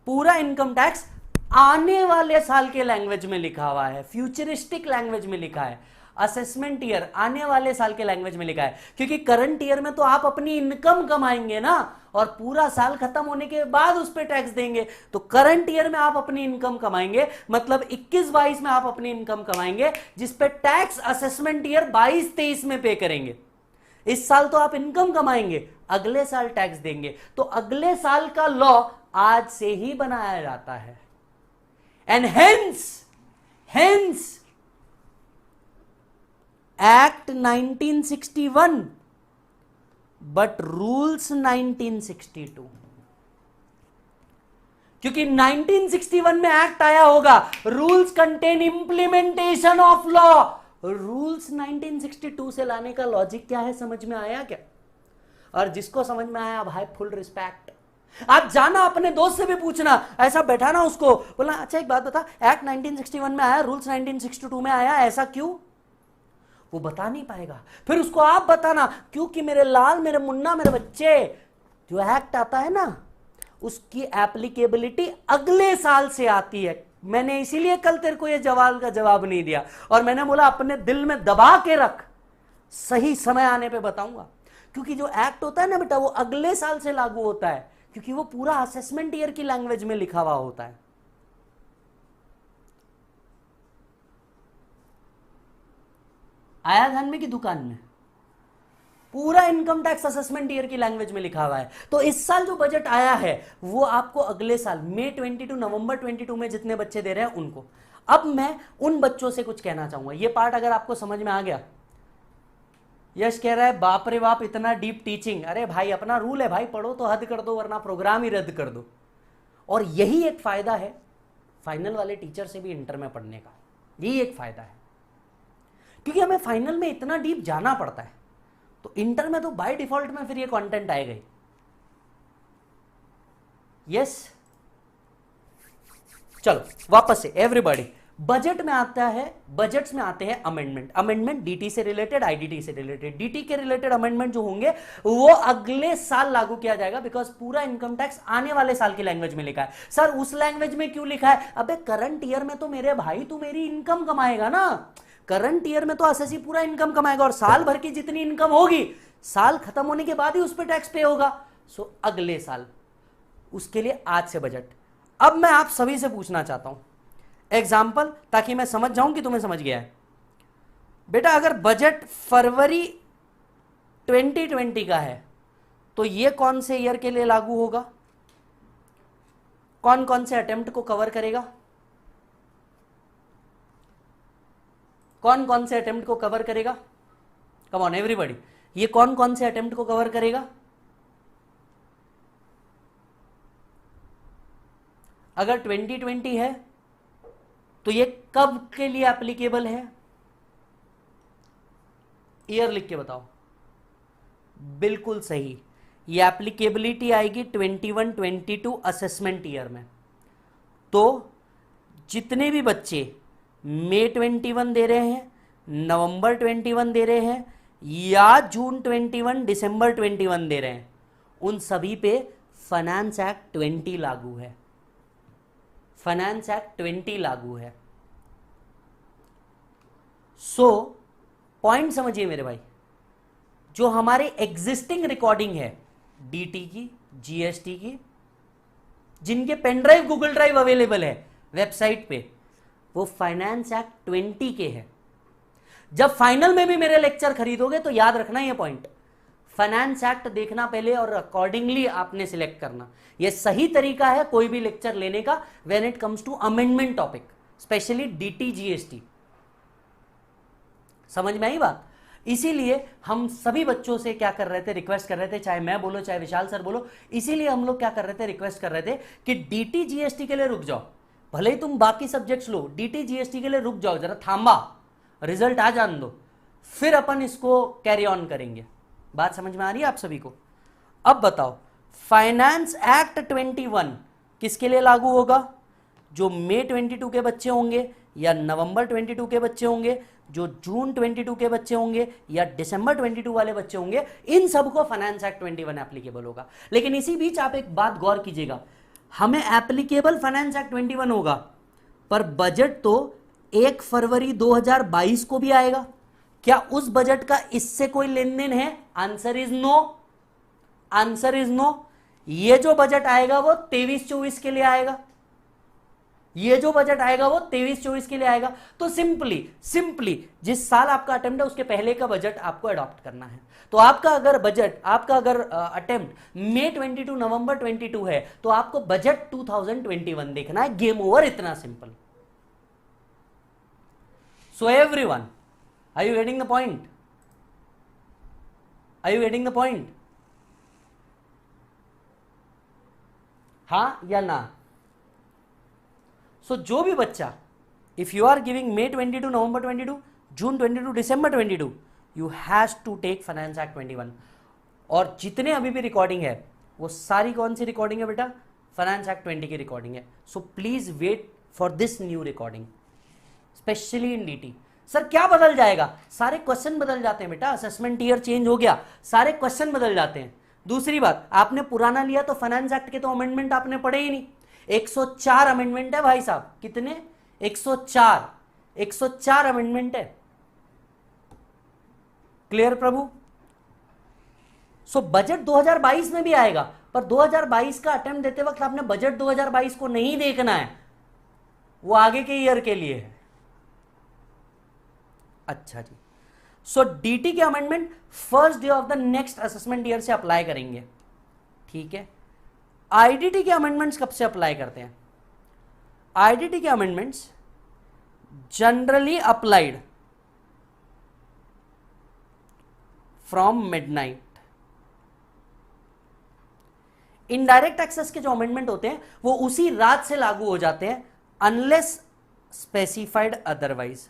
पूरा इनकम टैक्स आने वाले साल के लैंग्वेज में लिखा हुआ है, फ्यूचरिस्टिक लैंग्वेज में लिखा है। असेसमेंट ईयर आने वाले साल के लैंग्वेज में लिखा है, क्योंकि करंट ईयर में तो आप अपनी इनकम कमाएंगे ना, और पूरा साल खत्म होने के बाद उस पर टैक्स देंगे। तो करंट ईयर में आप अपनी इनकम कमाएंगे, मतलब 21-22 में आप अपनी इनकम कमाएंगे, जिस पे टैक्स असेसमेंट ईयर 22-23 में पे करेंगे। इस साल तो आप इनकम कमाएंगे, अगले साल टैक्स देंगे। तो अगले साल का लॉ आज से ही बनाया जाता है। And hence act 1961 but rules 1962। क्योंकि 1961 में एक्ट आया होगा, rules contain implementation of law. Rules 1962 से लाने का लॉजिक क्या है, समझ में आया क्या? और जिसको समझ में आया भाई फुल रिस्पेक्ट। आप जाना अपने दोस्त से भी पूछना, ऐसा बैठाना उसको, बोला अच्छा एक बात बता, एक्ट 1961 में आया, रूल्स 1962 में आया, ऐसा क्यों? वो बता नहीं पाएगा। फिर उसको आप बताना, क्योंकि मेरे लाल, मेरे मुन्ना, मेरे बच्चे, जो एक्ट आता है ना, उसकी एप्लीकेबिलिटी अगले साल से आती है। मैंने इसीलिए कल तेरे को ये सवाल का जवाब नहीं दिया, और मैंने बोला अपने दिल में दबा के रख, सही समय आने पे बताऊंगा। क्योंकि जो एक्ट होता है ना बेटा, वो अगले साल से लागू होता है, क्योंकि वो पूरा असेसमेंट ईयर की लैंग्वेज में लिखा हुआ होता है। आया ध्यान में कि दुकान में? पूरा इनकम टैक्स असेसमेंट ईयर की लैंग्वेज में लिखा हुआ है। तो इस साल जो बजट आया है वो आपको अगले साल मई 22 नवंबर 22 में जितने बच्चे दे रहे हैं उनको। अब मैं उन बच्चों से कुछ कहना चाहूंगा। ये पार्ट अगर आपको समझ में आ गया, यश कह रहा है बाप रे बाप इतना डीप टीचिंग। अरे भाई अपना रूल है भाई, पढ़ो तो हद कर दो, वरना प्रोग्राम ही रद्द कर दो। और यही एक फायदा है फाइनल वाले टीचर से भी इंटर में पढ़ने का, यही एक फायदा है, क्योंकि हमें फाइनल में इतना डीप जाना पड़ता है। तो इंटर में तो बाय डिफॉल्ट में फिर ये कंटेंट आएगा ही। यस, चलो वापस से एवरीबॉडी, बजट में आता है, बजट्स में आते हैं अमेंडमेंट डीटी से रिलेटेड, आईडीटी से रिलेटेड। डीटी के रिलेटेड अमेंडमेंट जो होंगे वो अगले साल लागू किया जाएगा, बिकॉज पूरा इनकम टैक्स आने वाले साल की लैंग्वेज में लिखा है। सर उस लैंग्वेज में क्यों लिखा है? अबे करंट ईयर में तो मेरे भाई तू मेरी इनकम कमाएगा ना, करंट ईयर में तो असेसी पूरा इनकम कमाएगा, और साल भर की जितनी इनकम होगी साल खत्म होने के बाद ही उस पर टैक्स पे होगा। सो अगले साल, उसके लिए आज से बजट। अब मैं आप सभी से पूछना चाहता हूं एग्जाम्पल, ताकि मैं समझ जाऊं कि तुम्हें समझ गया है। बेटा अगर बजट फरवरी 2020 का है तो ये कौन से ईयर के लिए लागू होगा? कौन कौन से अटेम्प्ट को कवर करेगा? कौन कौन से अटेम्प्ट को कवर करेगा? कम ऑन एवरीबॉडी, ये कौन कौन से अटेम्प्ट को कवर करेगा? अगर 2020 है तो ये कब के लिए एप्लीकेबल है? ईयर लिख के बताओ। बिल्कुल सही, ये एप्लीकेबिलिटी आएगी 21-22 असेसमेंट ईयर में। तो जितने भी बच्चे मई 21 दे रहे हैं, नवंबर 21 दे रहे हैं, या जून 21 दिसंबर 21 दे रहे हैं, उन सभी पे फाइनेंस एक्ट 20 लागू है। फाइनेंस एक्ट 20 लागू है। सो पॉइंट समझिए मेरे भाई, जो हमारे एग्जिस्टिंग रिकॉर्डिंग है डीटी की, जीएसटी की, जिनके pen drive Google drive available है वेबसाइट पे, वो फाइनेंस एक्ट 20 के है। जब फाइनल में भी मेरे लेक्चर खरीदोगे तो याद रखना ये पॉइंट, फाइनेंस एक्ट देखना पहले और अकॉर्डिंगली आपने सिलेक्ट करना। ये सही तरीका है कोई भी लेक्चर लेने का when it comes to amendment topic, specially DT GST. समझ में आई बात? इसीलिए हम सभी बच्चों से क्या कर रहे थे, रिक्वेस्ट कर रहे थे, चाहे मैं बोलो चाहे विशाल सर बोलो, इसीलिए हम लोग क्या कर रहे थे, रिक्वेस्ट कर रहे थे कि डीटी जीएसटी के लिए रुक जाओ। भले ही तुम बाकी सब्जेक्ट्स लो, डीटी जीएसटी के लिए रुक जाओ, जरा थांबा, रिजल्ट आ जान दो, फिर अपन इसको कैरी ऑन करेंगे। बात समझ में आ रही है आप सभी को? अब बताओ, फाइनेंस एक्ट 21 किसके लिए लागू होगा? जो मई 22 के बच्चे होंगे, या नवंबर 22 के बच्चे होंगे, जो जून 22 के बच्चे होंगे, या दिसंबर 22 वाले बच्चे होंगे, इन सबको फाइनेंस एक्ट 21 एप्लीकेबल होगा। लेकिन इसी बीच आप एक बात गौर कीजिएगा, हमें एप्लीकेबल फाइनेंस एक्ट 21 होगा, पर बजट तो 1 फरवरी 2022 को भी आएगा। क्या उस बजट का इससे कोई लेन देन है? Answer is no, answer is no. ये जो बजट आएगा वो 23-24 के लिए आएगा, ये जो बजट आएगा वो 23-24 के लिए आएगा। तो सिंपली जिस साल आपका अटेम्प्ट है उसके पहले का बजट आपको अडॉप्ट करना है। तो आपका अगर बजट, आपका अगर अटेम्प्ट मई 22 नवंबर 22 है, तो आपको बजट 2021 देखना है। गेम ओवर, इतना simple. So everyone, are you getting the point? Are you getting the point? हाँ या ना? सो जो भी बच्चा, if you are giving May 22 November 22 June 22 December 22, you has to take finance act 21। और जितने अभी भी रिकॉर्डिंग है वो सारी कौन सी रिकॉर्डिंग है बेटा? फाइनेंस एक्ट 20 की रिकॉर्डिंग है। So please wait for this new recording, specially in DT. Sir क्या बदल जाएगा? सारे क्वेश्चन बदल जाते हैं बेटा, असेसमेंट ईयर चेंज हो गया, सारे क्वेश्चन बदल जाते हैं। दूसरी बात, आपने पुराना लिया तो फाइनेंस एक्ट के तो अमेंडमेंट आपने पढ़े ही नहीं। 104 अमेंडमेंट है भाई साहब। कितने? 104 अमेंडमेंट है। क्लियर प्रभु? सो बजट 2022 में भी आएगा, पर 2022 का अटेम्प्ट देते वक्त आपने बजट 2022 को नहीं देखना है, वो आगे के ईयर के लिए है। अच्छा जी। सो डीटी के amendment first day of the next assessment year से अप्लाई करेंगे, ठीक है। आईडीटी के अमेंडमेंट्स कब से अप्लाई करते हैं? आईडीटी के amendments generally applied from midnight. Indirect access के जो अमेंडमेंट होते हैं वो उसी रात से लागू हो जाते हैं, unless specified otherwise.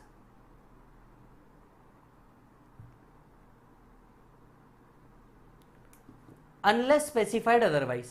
Unless specified otherwise.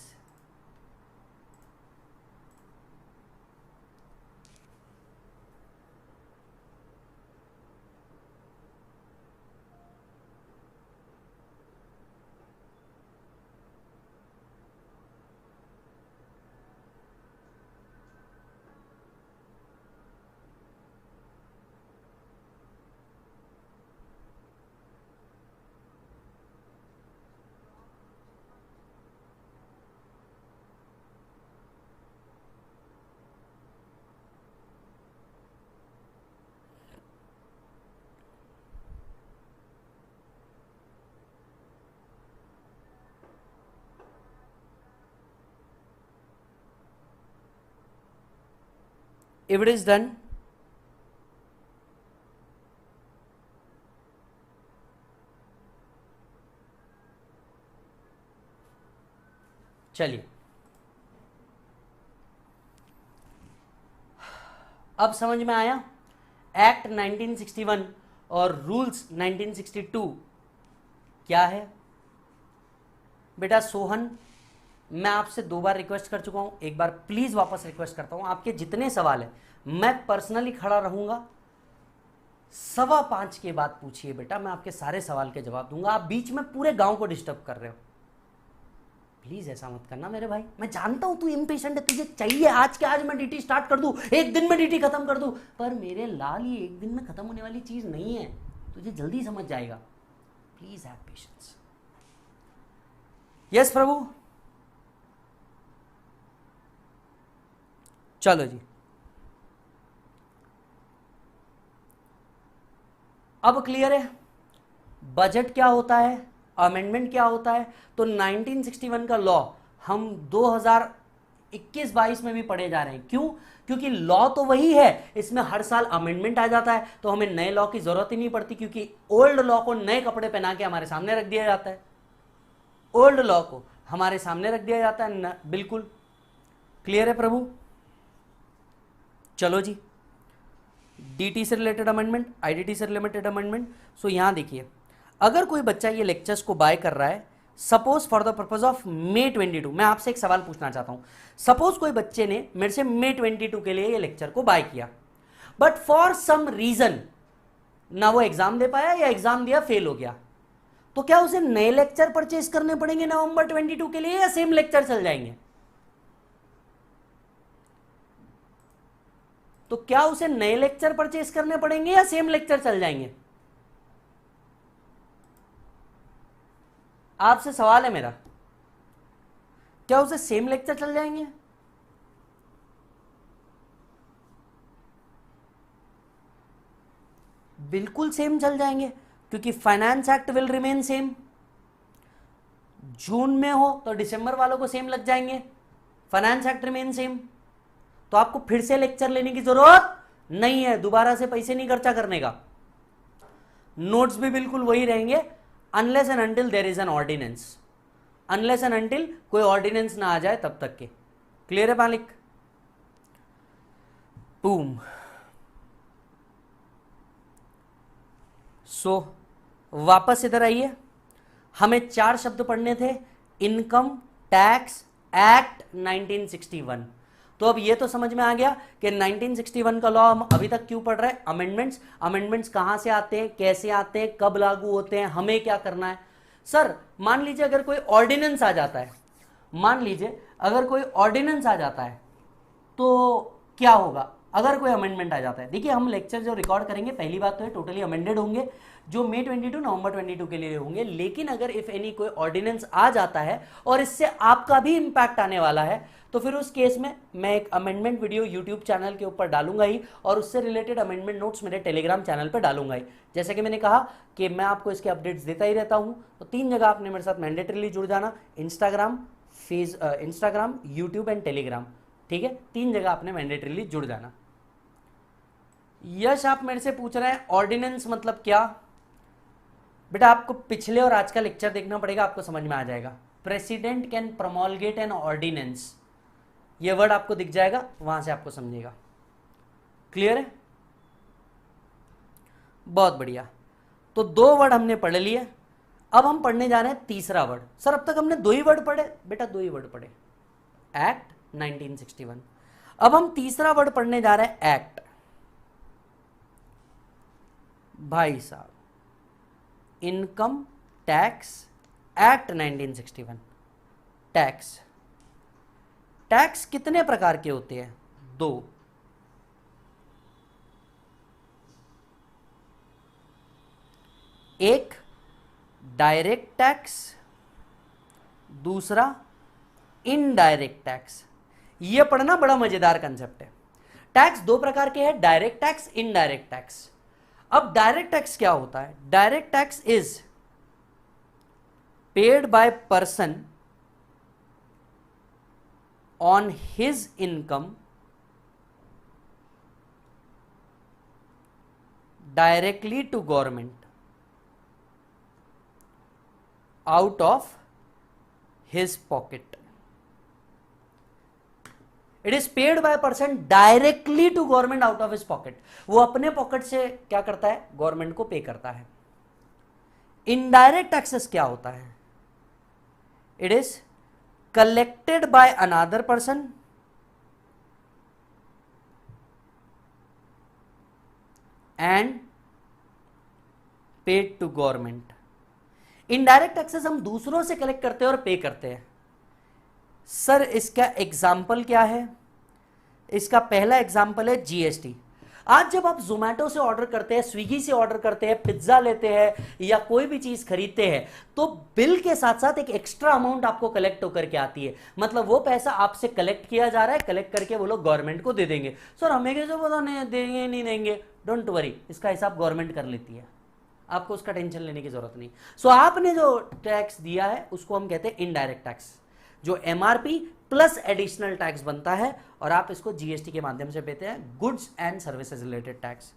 If it is done, चलिए अब समझ में आया एक्ट 1961 और रूल्स 1962 क्या है। बेटा सोहन, मैं आपसे 2 बार रिक्वेस्ट कर चुका हूं, एक बार प्लीज वापस रिक्वेस्ट करता हूं। आपके जितने सवाल है मैं पर्सनली खड़ा रहूंगा, 5:15 के बाद पूछिए बेटा, मैं आपके सारे सवाल के जवाब दूंगा। आप बीच में पूरे गांव को डिस्टर्ब कर रहे हो, प्लीज ऐसा मत करना मेरे भाई। मैं जानता हूं तू इम्पेशेंट है, तुझे चाहिए आज के आज मैं डीटी स्टार्ट कर दूं, एक दिन में डीटी खत्म कर दूं, पर मेरे लाल ये एक दिन में खत्म होने वाली चीज नहीं है, तुझे जल्दी समझ जाएगा। Please have patience. यस प्रभु, चलो जी। अब क्लियर है बजट क्या होता है, अमेंडमेंट क्या होता है। तो 1961 का लॉ हम 2021-22 में भी पढ़े जा रहे हैं। क्यों? क्योंकि लॉ तो वही है, इसमें हर साल अमेंडमेंट आ जाता है, तो हमें नए लॉ की जरूरत ही नहीं पड़ती, क्योंकि ओल्ड लॉ को नए कपड़े पहना के हमारे सामने रख दिया जाता है। ओल्ड लॉ को हमारे सामने रख दिया जाता है। बिल्कुल क्लियर है प्रभु? चलो जी, डीटी से रिलेटेड अमेंडमेंट, आईडीटी से रिलेटेड अमेंडमेंट। सो यहां देखिए, अगर कोई बच्चा ये लेक्चर्स को बाय कर रहा है, suppose for the purpose of May 22, मैं आपसे एक सवाल पूछना चाहता हूं। सपोज कोई बच्चे ने मेरे से मई 22 के लिए ये लेक्चर को बाय किया, बट फॉर सम रीजन ना वो एग्जाम दे पाया या एग्जाम दिया फेल हो गया, तो क्या उसे नए लेक्चर परचेज करने पड़ेंगे नवंबर 22 के लिए या सेम लेक्चर चल जाएंगे? तो क्या उसे नए लेक्चर परचेज करने पड़ेंगे या सेम लेक्चर चल जाएंगे? आपसे सवाल है मेरा, क्या उसे सेम लेक्चर चल जाएंगे? बिल्कुल सेम चल जाएंगे, क्योंकि finance act will remain same. जून में हो तो दिसंबर वालों को सेम लग जाएंगे, फाइनेंस एक्ट रिमेन सेम। तो आपको फिर से लेक्चर लेने की जरूरत नहीं है, दोबारा से पैसे नहीं खर्चा करने का। नोट्स भी बिल्कुल वही रहेंगे, unless and until there is an ordinance, unless and until कोई ऑर्डिनेंस ना आ जाए तब तक के। क्लियर है मालिक? बूम। सो वापस इधर आइए, हमें 4 शब्द पढ़ने थे, इनकम टैक्स एक्ट 1961। तो अब ये तो समझ में आ गया कि 1961 का लॉ हम अभी तक क्यों पढ़ रहे हैं। अमेंडमेंट्स कहां से आते हैं, कैसे आते हैं, कब लागू होते हैं, हमें क्या करना है। सर मान लीजिए अगर कोई ऑर्डिनेंस आ जाता है, मान लीजिए अगर कोई ऑर्डिनेंस आ जाता है तो क्या होगा अगर कोई अमेंडमेंट आ जाता है। देखिए हम लेक्चर जो रिकॉर्ड करेंगे, पहली बात तो है टोटली अमेंडेड होंगे, जो मई 22 नवंबर 22 के लिए होंगे। लेकिन अगर इफ एनी कोई ऑर्डिनेंस आ जाता है और इससे आपका भी इंपैक्ट आने वाला है, तो फिर उस केस में मैं एक अमेंडमेंट वीडियो यूट्यूब चैनल के ऊपर डालूंगा ही, और उससे रिलेटेड अमेंडमेंट नोट्स मेरे टेलीग्राम चैनल पर डालूंगा ही। जैसे कि मैंने कहा कि मैं आपको इसके अपडेट्स देता ही रहता हूं, तो 3 जगह आपने मेरे साथ मैंडेटरीली जुड़ जाना, इंस्टाग्राम, यूट्यूब एंड टेलीग्राम। ठीक है, 3 जगह आपने मैंडेटरीली जुड़ जाना। यश आप मेरे से पूछ रहे हैं ऑर्डिनेंस मतलब क्या। बेटा आपको पिछले और आज का लेक्चर देखना पड़ेगा, आपको समझ में आ जाएगा। President can promulgate an ordinance, ये वर्ड आपको दिख जाएगा, वहां से आपको समझिएगा। क्लियर है? बहुत बढ़िया। तो 2 वर्ड हमने पढ़ लिए, अब हम पढ़ने जा रहे हैं तीसरा वर्ड। सर अब तक हमने 2 ही वर्ड पढ़े। बेटा 2 ही वर्ड पढ़े, एक्ट 1961। अब हम तीसरा वर्ड पढ़ने जा रहे हैं, एक्ट। भाई साहब, इनकम टैक्स एक्ट 1961। टैक्स कितने प्रकार के होते हैं? 2। एक डायरेक्ट टैक्स, दूसरा इनडायरेक्ट टैक्स। यह पढ़ना बड़ा मजेदार कंसेप्ट है। टैक्स 2 प्रकार के हैं, डायरेक्ट टैक्स, इनडायरेक्ट टैक्स। अब डायरेक्ट टैक्स क्या होता है? Direct tax is paid by person on his income directly to government out of his pocket. It is paid by person directly to government out of his pocket. वो अपने pocket से क्या करता है? Government को पे करता है। इनडायरेक्ट टैक्सेस क्या होता है? It is collected by another person and paid to government. Indirect taxes हम दूसरों से कलेक्ट करते हैं और पे करते हैं। सर इसका एग्जाम्पल क्या है? इसका पहला एग्जाम्पल है जीएसटी। आज जब आप जोमैटो से ऑर्डर करते हैं, स्विगी से ऑर्डर करते हैं, पिज्जा लेते हैं या कोई भी चीज खरीदते हैं, तो बिल के साथ साथ एक एक्स्ट्रा अमाउंट आपको कलेक्ट होकर के आती है। मतलब वो पैसा आपसे कलेक्ट किया जा रहा है, कलेक्ट करके वो लोग गवर्नमेंट को दे देंगे। सर हमें कैसे पता नहीं देंगे नहीं देंगे? डोंट वरी, इसका हिसाब गवर्नमेंट कर लेती है, आपको उसका टेंशन लेने की जरूरत नहीं। सो आपने जो टैक्स दिया है उसको हम कहते हैं इनडायरेक्ट टैक्स, जो एमआरपी प्लस एडिशनल टैक्स बनता है, और आप इसको जीएसटी के माध्यम से देते हैं, goods and services related tax.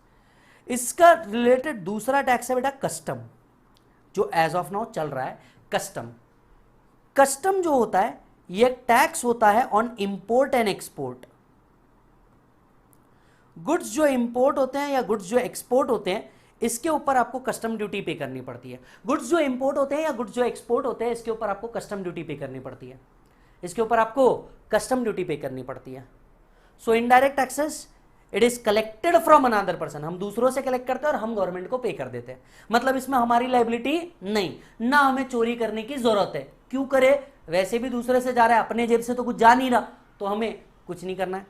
इसका रिलेटेड दूसरा टैक्स है बेटा कस्टम, जो एज ऑफ नाउ चल रहा है। कस्टम जो होता है ये टैक्स होता है on import and export. Goods जो इंपोर्ट होते हैं या गुड्स जो एक्सपोर्ट होते हैं, इसके ऊपर आपको कस्टम ड्यूटी पे करनी पड़ती है। गुड्स जो इंपोर्ट होते हैं या गुड्स जो एक्सपोर्ट होते हैं, इसके ऊपर आपको कस्टम ड्यूटी पे करनी पड़ती है, इसके ऊपर आपको कस्टम ड्यूटी पे करनी पड़ती है। सो indirect taxes, it is collected from another person, हम दूसरों से कलेक्ट करते हैं और हम गवर्नमेंट को पे कर देते हैं। मतलब इसमें हमारी लायबिलिटी नहीं, ना हमें चोरी करने की जरूरत है। क्यों करे, वैसे भी दूसरे से जा रहा है, अपने जेब से तो कुछ जा नहीं रहा, तो हमें कुछ नहीं करना है।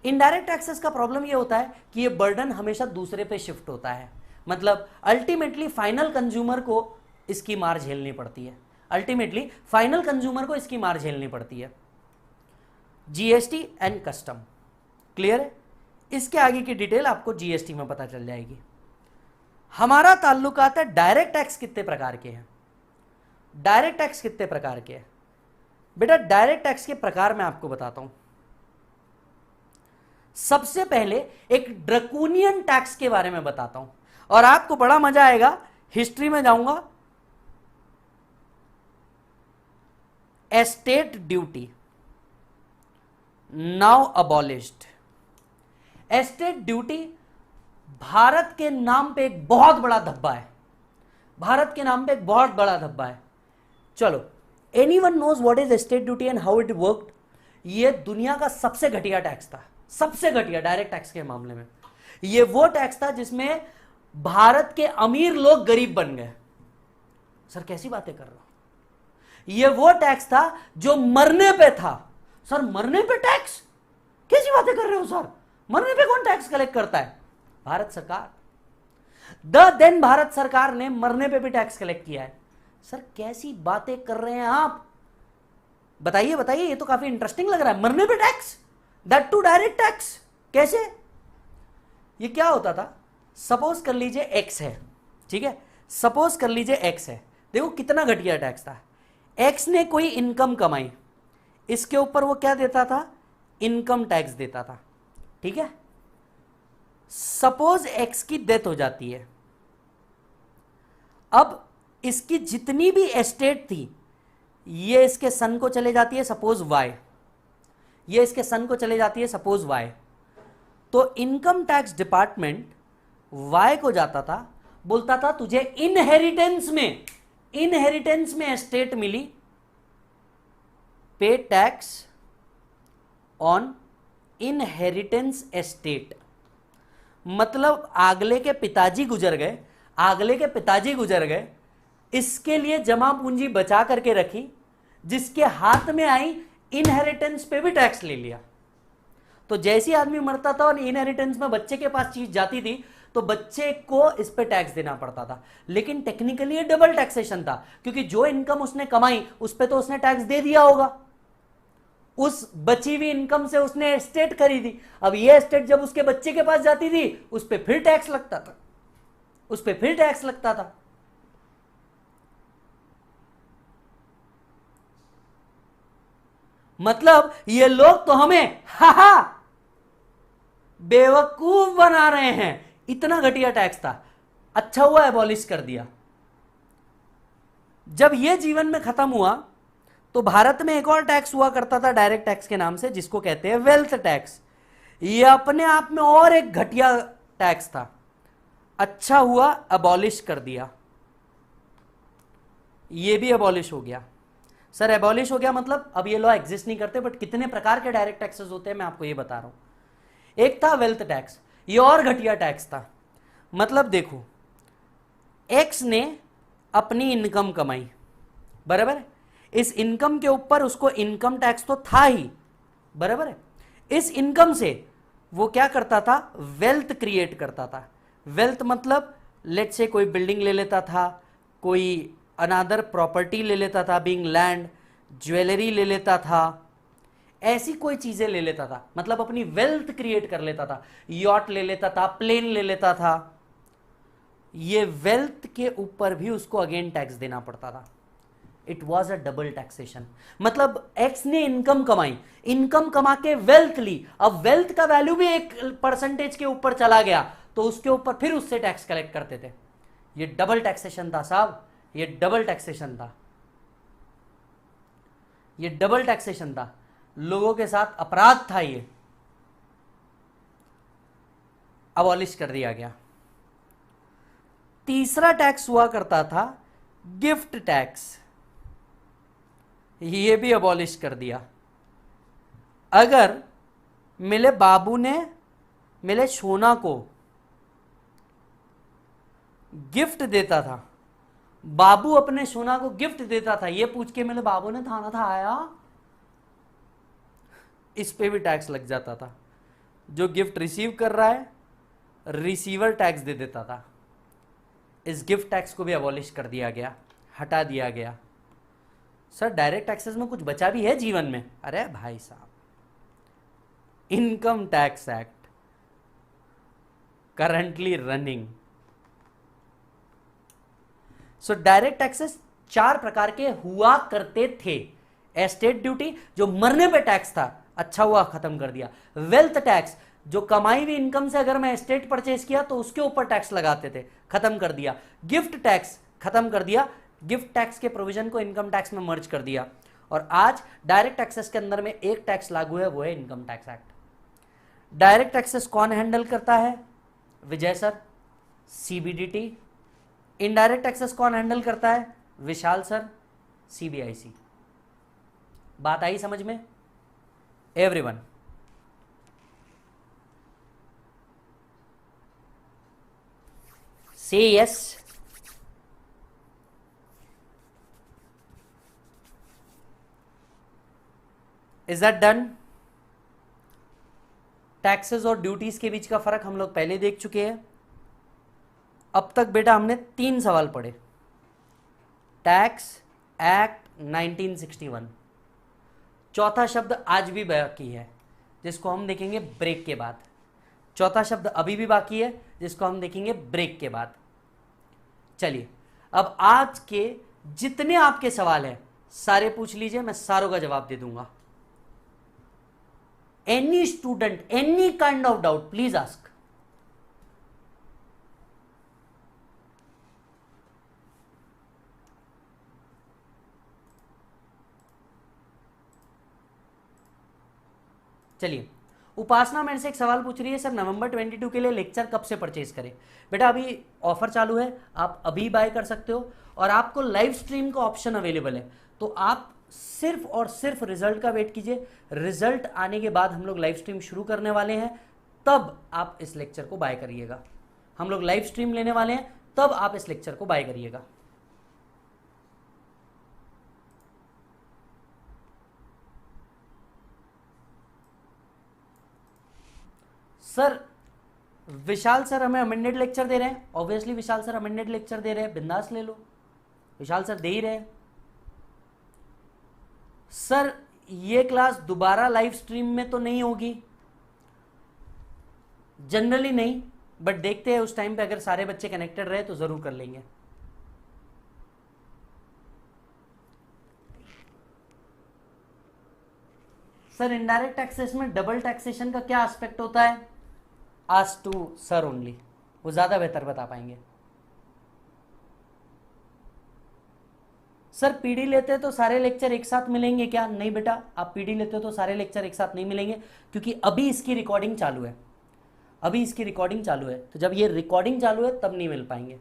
इनडायरेक्ट टैक्सेस का प्रॉब्लम ये होता है कि ये बर्डन हमेशा दूसरे पे शिफ्ट होता है। मतलब अल्टीमेटली फाइनल कंज्यूमर को इसकी मार झेलनी पड़ती है, अल्टीमेटली फाइनल कंज्यूमर को इसकी मार झेलनी पड़ती है। जीएसटी एंड कस्टम क्लियर है, इसके आगे की डिटेल आपको जीएसटी में पता चल जाएगी। हमारा ताल्लुकात है डायरेक्ट टैक्स कितने प्रकार के हैं। डायरेक्ट टैक्स कितने प्रकार के हैं बेटा, डायरेक्ट टैक्स के प्रकार मैं आपको बताता हूं। सबसे पहले एक ड्रैकोनियन टैक्स के बारे में बताता हूं और आपको बड़ा मजा आएगा, हिस्ट्री में जाऊंगा। Estate duty now abolished. Estate duty Bharat के नाम पे एक बहुत बड़ा धब्बा है, भारत के नाम पे एक बहुत बड़ा धब्बा है। चलो, anyone knows what is estate duty and how it worked. ये दुनिया का सबसे घटिया टैक्स था, सबसे घटिया डायरेक्ट टैक्स के मामले में। ये वो टैक्स था जिसमें भारत के अमीर लोग गरीब बन गए। सर कैसी बातें कर रहे हो, ये वो टैक्स था जो मरने पे था। सर मरने पे टैक्स, कैसी बातें कर रहे हो सर, मरने पे कौन टैक्स कलेक्ट करता है, भारत सरकार। देन भारत सरकार ने मरने पे भी टैक्स कलेक्ट किया है। सर कैसी बातें कर रहे हैं आप, बताइए बताइए, ये तो काफी इंटरेस्टिंग लग रहा है। मरने पे tax, that to direct tax, कैसे। ये क्या होता था, सपोज कर लीजिए एक्स है, ठीक है, सपोज कर लीजिए एक्स है। देखो कितना घटिया टैक्स था। एक्स ने कोई इनकम कमाई, इसके ऊपर वो क्या देता था, इनकम टैक्स देता था, ठीक है। सपोज एक्स की डेथ हो जाती है, अब इसकी जितनी भी एस्टेट थी ये इसके सन को चले जाती है, सपोज वाई, ये इसके सन को चले जाती है, सपोज वाई। तो इनकम टैक्स डिपार्टमेंट वाई को जाता था, बोलता था तुझे इनहेरिटेंस में एस्टेट मिली, पे टैक्स ऑन इनहेरिटेंस एस्टेट। मतलब आगले के पिताजी गुजर गए, इसके लिए जमा पूंजी बचा करके रखी, जिसके हाथ में आई इनहेरिटेंस पे भी टैक्स ले लिया। तो जैसे आदमी मरता था और इनहेरिटेंस में बच्चे के पास चीज जाती थी तो बच्चे को इस पे टैक्स देना पड़ता था। लेकिन टेक्निकली ये डबल टैक्सेशन था, क्योंकि जो इनकम उसने कमाई उस पे तो उसने टैक्स दे दिया होगा, उस बची हुई इनकम से उसने एस्टेट खरीदी। अब ये एस्टेट जब उसके बच्चे के पास जाती थी उस पे फिर टैक्स लगता था, मतलब ये लोग तो हमें बेवकूफ बना रहे हैं। इतना घटिया टैक्स था, अच्छा हुआ एबॉलिश कर दिया। जब यह जीवन में खत्म हुआ तो भारत में एक और टैक्स हुआ करता था डायरेक्ट टैक्स के नाम से, जिसको कहते हैं वेल्थ टैक्स। ये अपने आप में और एक घटिया टैक्स था, अच्छा हुआ एबॉलिश कर दिया, ये भी एबॉलिश हो गया। सर एबॉलिश हो गया मतलब अब ये लॉ एग्जिस्ट नहीं करते, बट कितने प्रकार के डायरेक्ट टैक्सेस होते हैं मैं आपको ये बता रहा हूं। एक था वेल्थ टैक्स, ये और घटिया टैक्स था। मतलब देखो, एक्स ने अपनी इनकम कमाई, बराबर है, इस इनकम के ऊपर उसको इनकम टैक्स तो था ही, बराबर है। इस इनकम से वो क्या करता था, वेल्थ क्रिएट करता था। वेल्थ मतलब लेट से कोई बिल्डिंग ले लेता था, कोई अनादर प्रॉपर्टी ले लेता था, बीइंग लैंड, ज्वेलरी ले लेता था, ऐसी कोई चीजें ले लेता था, मतलब अपनी वेल्थ क्रिएट कर लेता था। यॉट ले लेता था, प्लेन ले लेता था। ये वेल्थ के ऊपर भी उसको अगेन टैक्स देना पड़ता था। It was a double taxation. मतलब एक्स ने इनकम कमाई, इनकम कमा के वेल्थ ली, अब वेल्थ का वैल्यू भी एक परसेंटेज के ऊपर चला गया तो उसके ऊपर फिर उससे टैक्स कलेक्ट करते थे। ये डबल टैक्सेशन था साहब, ये डबल टैक्सेशन था, ये डबल टैक्सेशन था, लोगों के साथ अपराध था, ये अबॉलिश कर दिया गया। तीसरा टैक्स हुआ करता था गिफ्ट टैक्स, ये भी अबॉलिश कर दिया। अगर मेरे बाबू ने मेरे सोना को गिफ्ट देता था, बाबू अपने सोना को गिफ्ट देता था, ये पूछ के मेरे बाबू ने थाना था आया, इस पे भी टैक्स लग जाता था। जो गिफ्ट रिसीव कर रहा है रिसीवर टैक्स दे देता था। इस गिफ्ट टैक्स को भी अबॉलिश कर दिया गया, हटा दिया गया। सर डायरेक्ट टैक्सेस में कुछ बचा भी है जीवन में? अरे भाई साहब, income tax act currently running. So direct taxes 4 प्रकार के हुआ करते थे। एस्टेट ड्यूटी जो मरने पे टैक्स था, अच्छा हुआ खत्म कर दिया। वेल्थ टैक्स जो कमाई हुई इनकम से अगर मैं एस्टेट परचेज किया तो उसके ऊपर टैक्स लगाते थे, खत्म कर दिया। गिफ्ट टैक्स खत्म कर दिया, गिफ्ट टैक्स के प्रोविजन को इनकम टैक्स में मर्ज कर दिया। और आज डायरेक्ट टैक्सेस के अंदर में एक टैक्स लागू है, वो है income tax act. Direct taxes कौन हैंडल करता है? विजय सर, सीबीडीटी। इनडायरेक्ट टैक्सेस कौन हैंडल करता है? विशाल सर, सीबीआईसी। बात आई समझ में एवरीवन? से yes. Is that done? Taxes और ड्यूटीज के बीच का फर्क हम लोग पहले देख चुके हैं। अब तक बेटा हमने 3 सवाल पढ़े। टैक्स एक्ट 1961, चौथा शब्द आज भी बाकी है जिसको हम देखेंगे ब्रेक के बाद। चौथा शब्द अभी भी बाकी है जिसको हम देखेंगे ब्रेक के बाद। चलिए अब आज के जितने आपके सवाल हैं सारे पूछ लीजिए, मैं सारों का जवाब दे दूंगा। Any student, any kind of doubt, please ask. चलिए, उपासना मेरे से एक सवाल पूछ रही है, सर नवंबर 22 के लिए लेक्चर कब से परचेज करें? बेटा अभी ऑफर चालू है, आप अभी बाय कर सकते हो और आपको लाइव स्ट्रीम का ऑप्शन अवेलेबल है। तो आप सिर्फ और सिर्फ रिजल्ट का वेट कीजिए। रिजल्ट आने के बाद हम लोग लाइव स्ट्रीम शुरू करने वाले हैं, तब आप इस लेक्चर को बाय करिएगा। हम लोग लाइव स्ट्रीम लेने वाले हैं, तब आप इस लेक्चर को बाय करिएगा। सर विशाल सर हमें अमेंडेड लेक्चर दे रहे हैं। ऑब्वियसली विशाल सर अमेंडेड लेक्चर दे रहे हैं, बिंदास ले लो, विशाल सर दे ही रहे हैं। सर ये क्लास दोबारा लाइव स्ट्रीम में तो नहीं होगी, जनरली नहीं, बट देखते हैं उस टाइम पे अगर सारे बच्चे कनेक्टेड रहे तो जरूर कर लेंगे। सर इनडायरेक्ट टैक्सेस में डबल टैक्सेशन का क्या एस्पेक्ट होता है? आस्क टू सर ओनली, वो ज्यादा बेहतर बता पाएंगे। सर पीडी लेते हैं तो सारे लेक्चर एक साथ मिलेंगे क्या? नहीं बेटा, आप पीडी लेते हो तो सारे लेक्चर एक साथ नहीं मिलेंगे, क्योंकि अभी इसकी रिकॉर्डिंग चालू है। अभी इसकी रिकॉर्डिंग चालू है, तो जब ये रिकॉर्डिंग चालू है तब नहीं मिल पाएंगे।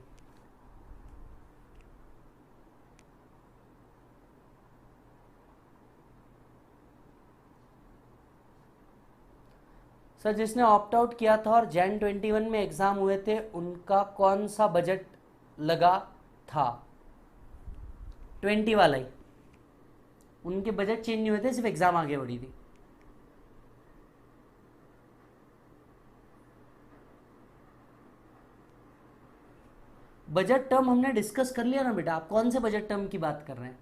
सर जिसने ऑप्ट आउट किया था और जैन 21 में एग्जाम हुए थे, उनका कौन सा बजट लगा था? 20 वाला ही, उनके बजट चेंज नहीं हुए थे, सिर्फ एग्जाम आगे बढ़ी थी। बजट टर्म हमने डिस्कस कर लिया ना बेटा, आप कौन से बजट टर्म की बात कर रहे हैं?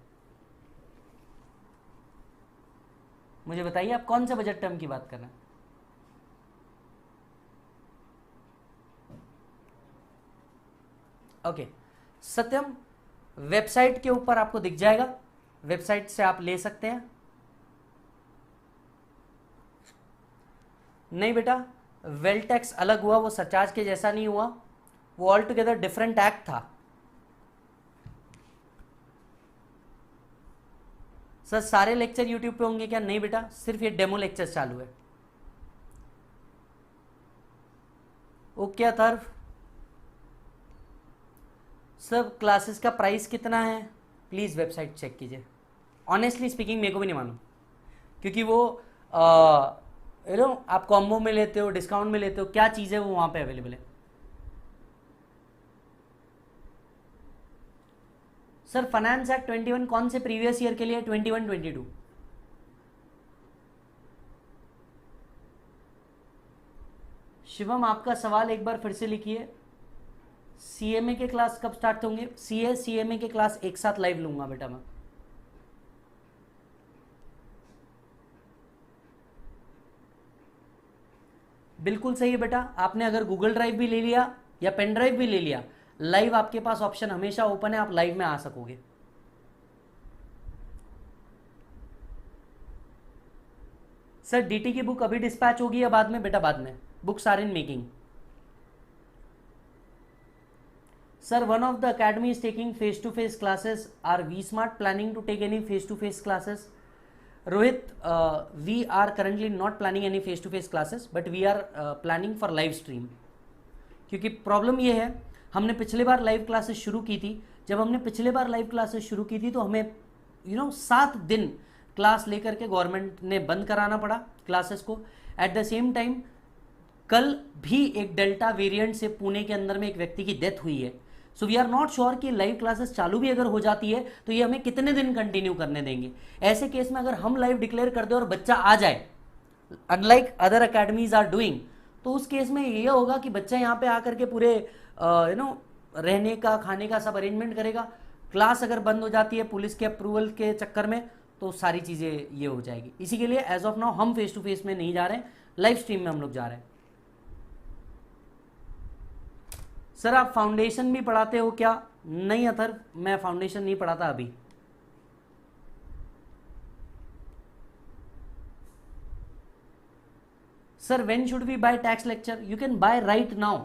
मुझे बताइए आप कौन से बजट टर्म की बात कर रहे हैं? ओके सत्यम, वेबसाइट के ऊपर आपको दिख जाएगा, वेबसाइट से आप ले सकते हैं। नहीं बेटा, वेल टैक्स अलग हुआ, वो सरचार्ज के जैसा नहीं हुआ, वो ऑल टुगेदर डिफरेंट एक्ट था। सर सारे लेक्चर यूट्यूब पे होंगे क्या? नहीं बेटा, सिर्फ ये डेमो लेक्चर चालू है। ओके अथर्व, सब क्लासेस का प्राइस कितना है? प्लीज़ वेबसाइट चेक कीजिए। ऑनेस्टली स्पीकिंग मेरे को भी नहीं मालूम, क्योंकि वो यू नो आप कॉम्बो में लेते हो, डिस्काउंट में लेते हो, क्या चीज़ है वो वहाँ पे अवेलेबल है। सर फाइनेंस एक्ट 21 कौन से प्रीवियस ईयर के लिए? 21 22। शिवम आपका सवाल एक बार फिर से लिखिए। सीएमए के क्लास कब स्टार्ट होंगे? सीएमए के क्लास एक साथ लाइव लूंगा बेटा मैं। बिल्कुल सही है बेटा, आपने अगर गूगल ड्राइव भी ले लिया या पेन ड्राइव भी ले लिया, लाइव आपके पास ऑप्शन हमेशा ओपन है, आप लाइव में आ सकोगे। सर डीटी की बुक अभी डिस्पैच होगी या बाद में? बेटा बाद में, books are in making. Sir, one of the academy is taking face-to-face classes. Are we smart planning to take any face-to-face classes? Rohit, we are currently not planning any face-to-face classes, but we are planning for live stream. क्योंकि problem ये है, हमने पिछले बार live classes शुरू की थी। जब हमने पिछले बार लाइव क्लासेस शुरू की थी तो हमें 7 दिन क्लास लेकर के गवर्नमेंट ने बंद कराना पड़ा क्लासेस को। एट द सेम टाइम कल भी एक डेल्टा वेरिएंट से पुणे के अंदर में एक व्यक्ति की डेथ हुई है। So we are not sure कि लाइव क्लासेस चालू भी अगर हो जाती है तो ये हमें कितने दिन कंटिन्यू करने देंगे। ऐसे केस में अगर हम लाइव डिक्लेयर कर दें और बच्चा आ जाए, unlike other academies are doing, तो उस केस में ये होगा कि बच्चा यहाँ पे आकर के पूरे रहने का, खाने का सब अरेंजमेंट करेगा। क्लास अगर बंद हो जाती है पुलिस के अप्रूवल के चक्कर में तो सारी चीज़ें ये हो जाएगी। इसी के लिए एज ऑफ नाउ हम फेस टू फेस में नहीं जा रहे हैं, लाइव स्ट्रीम में हम लोग जा रहे हैं। सर आप फाउंडेशन भी पढ़ाते हो क्या? नहीं अथर, मैं फाउंडेशन नहीं पढ़ाता अभी। Sir when should we buy tax lecture? You can buy right now,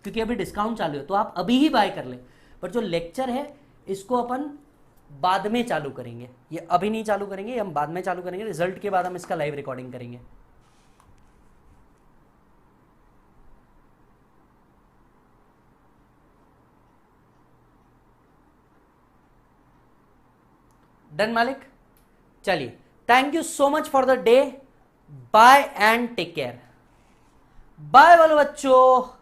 क्योंकि अभी डिस्काउंट चालू है तो आप अभी ही बाय कर ले। पर जो लेक्चर है इसको अपन बाद में चालू करेंगे, ये अभी नहीं चालू करेंगे, ये हम बाद में चालू करेंगे। रिजल्ट के बाद हम इसका लाइव रिकॉर्डिंग करेंगे। डन मालिक? चलिए, thank you so much for the day. Bye and take care. Bye बोलो बच्चों।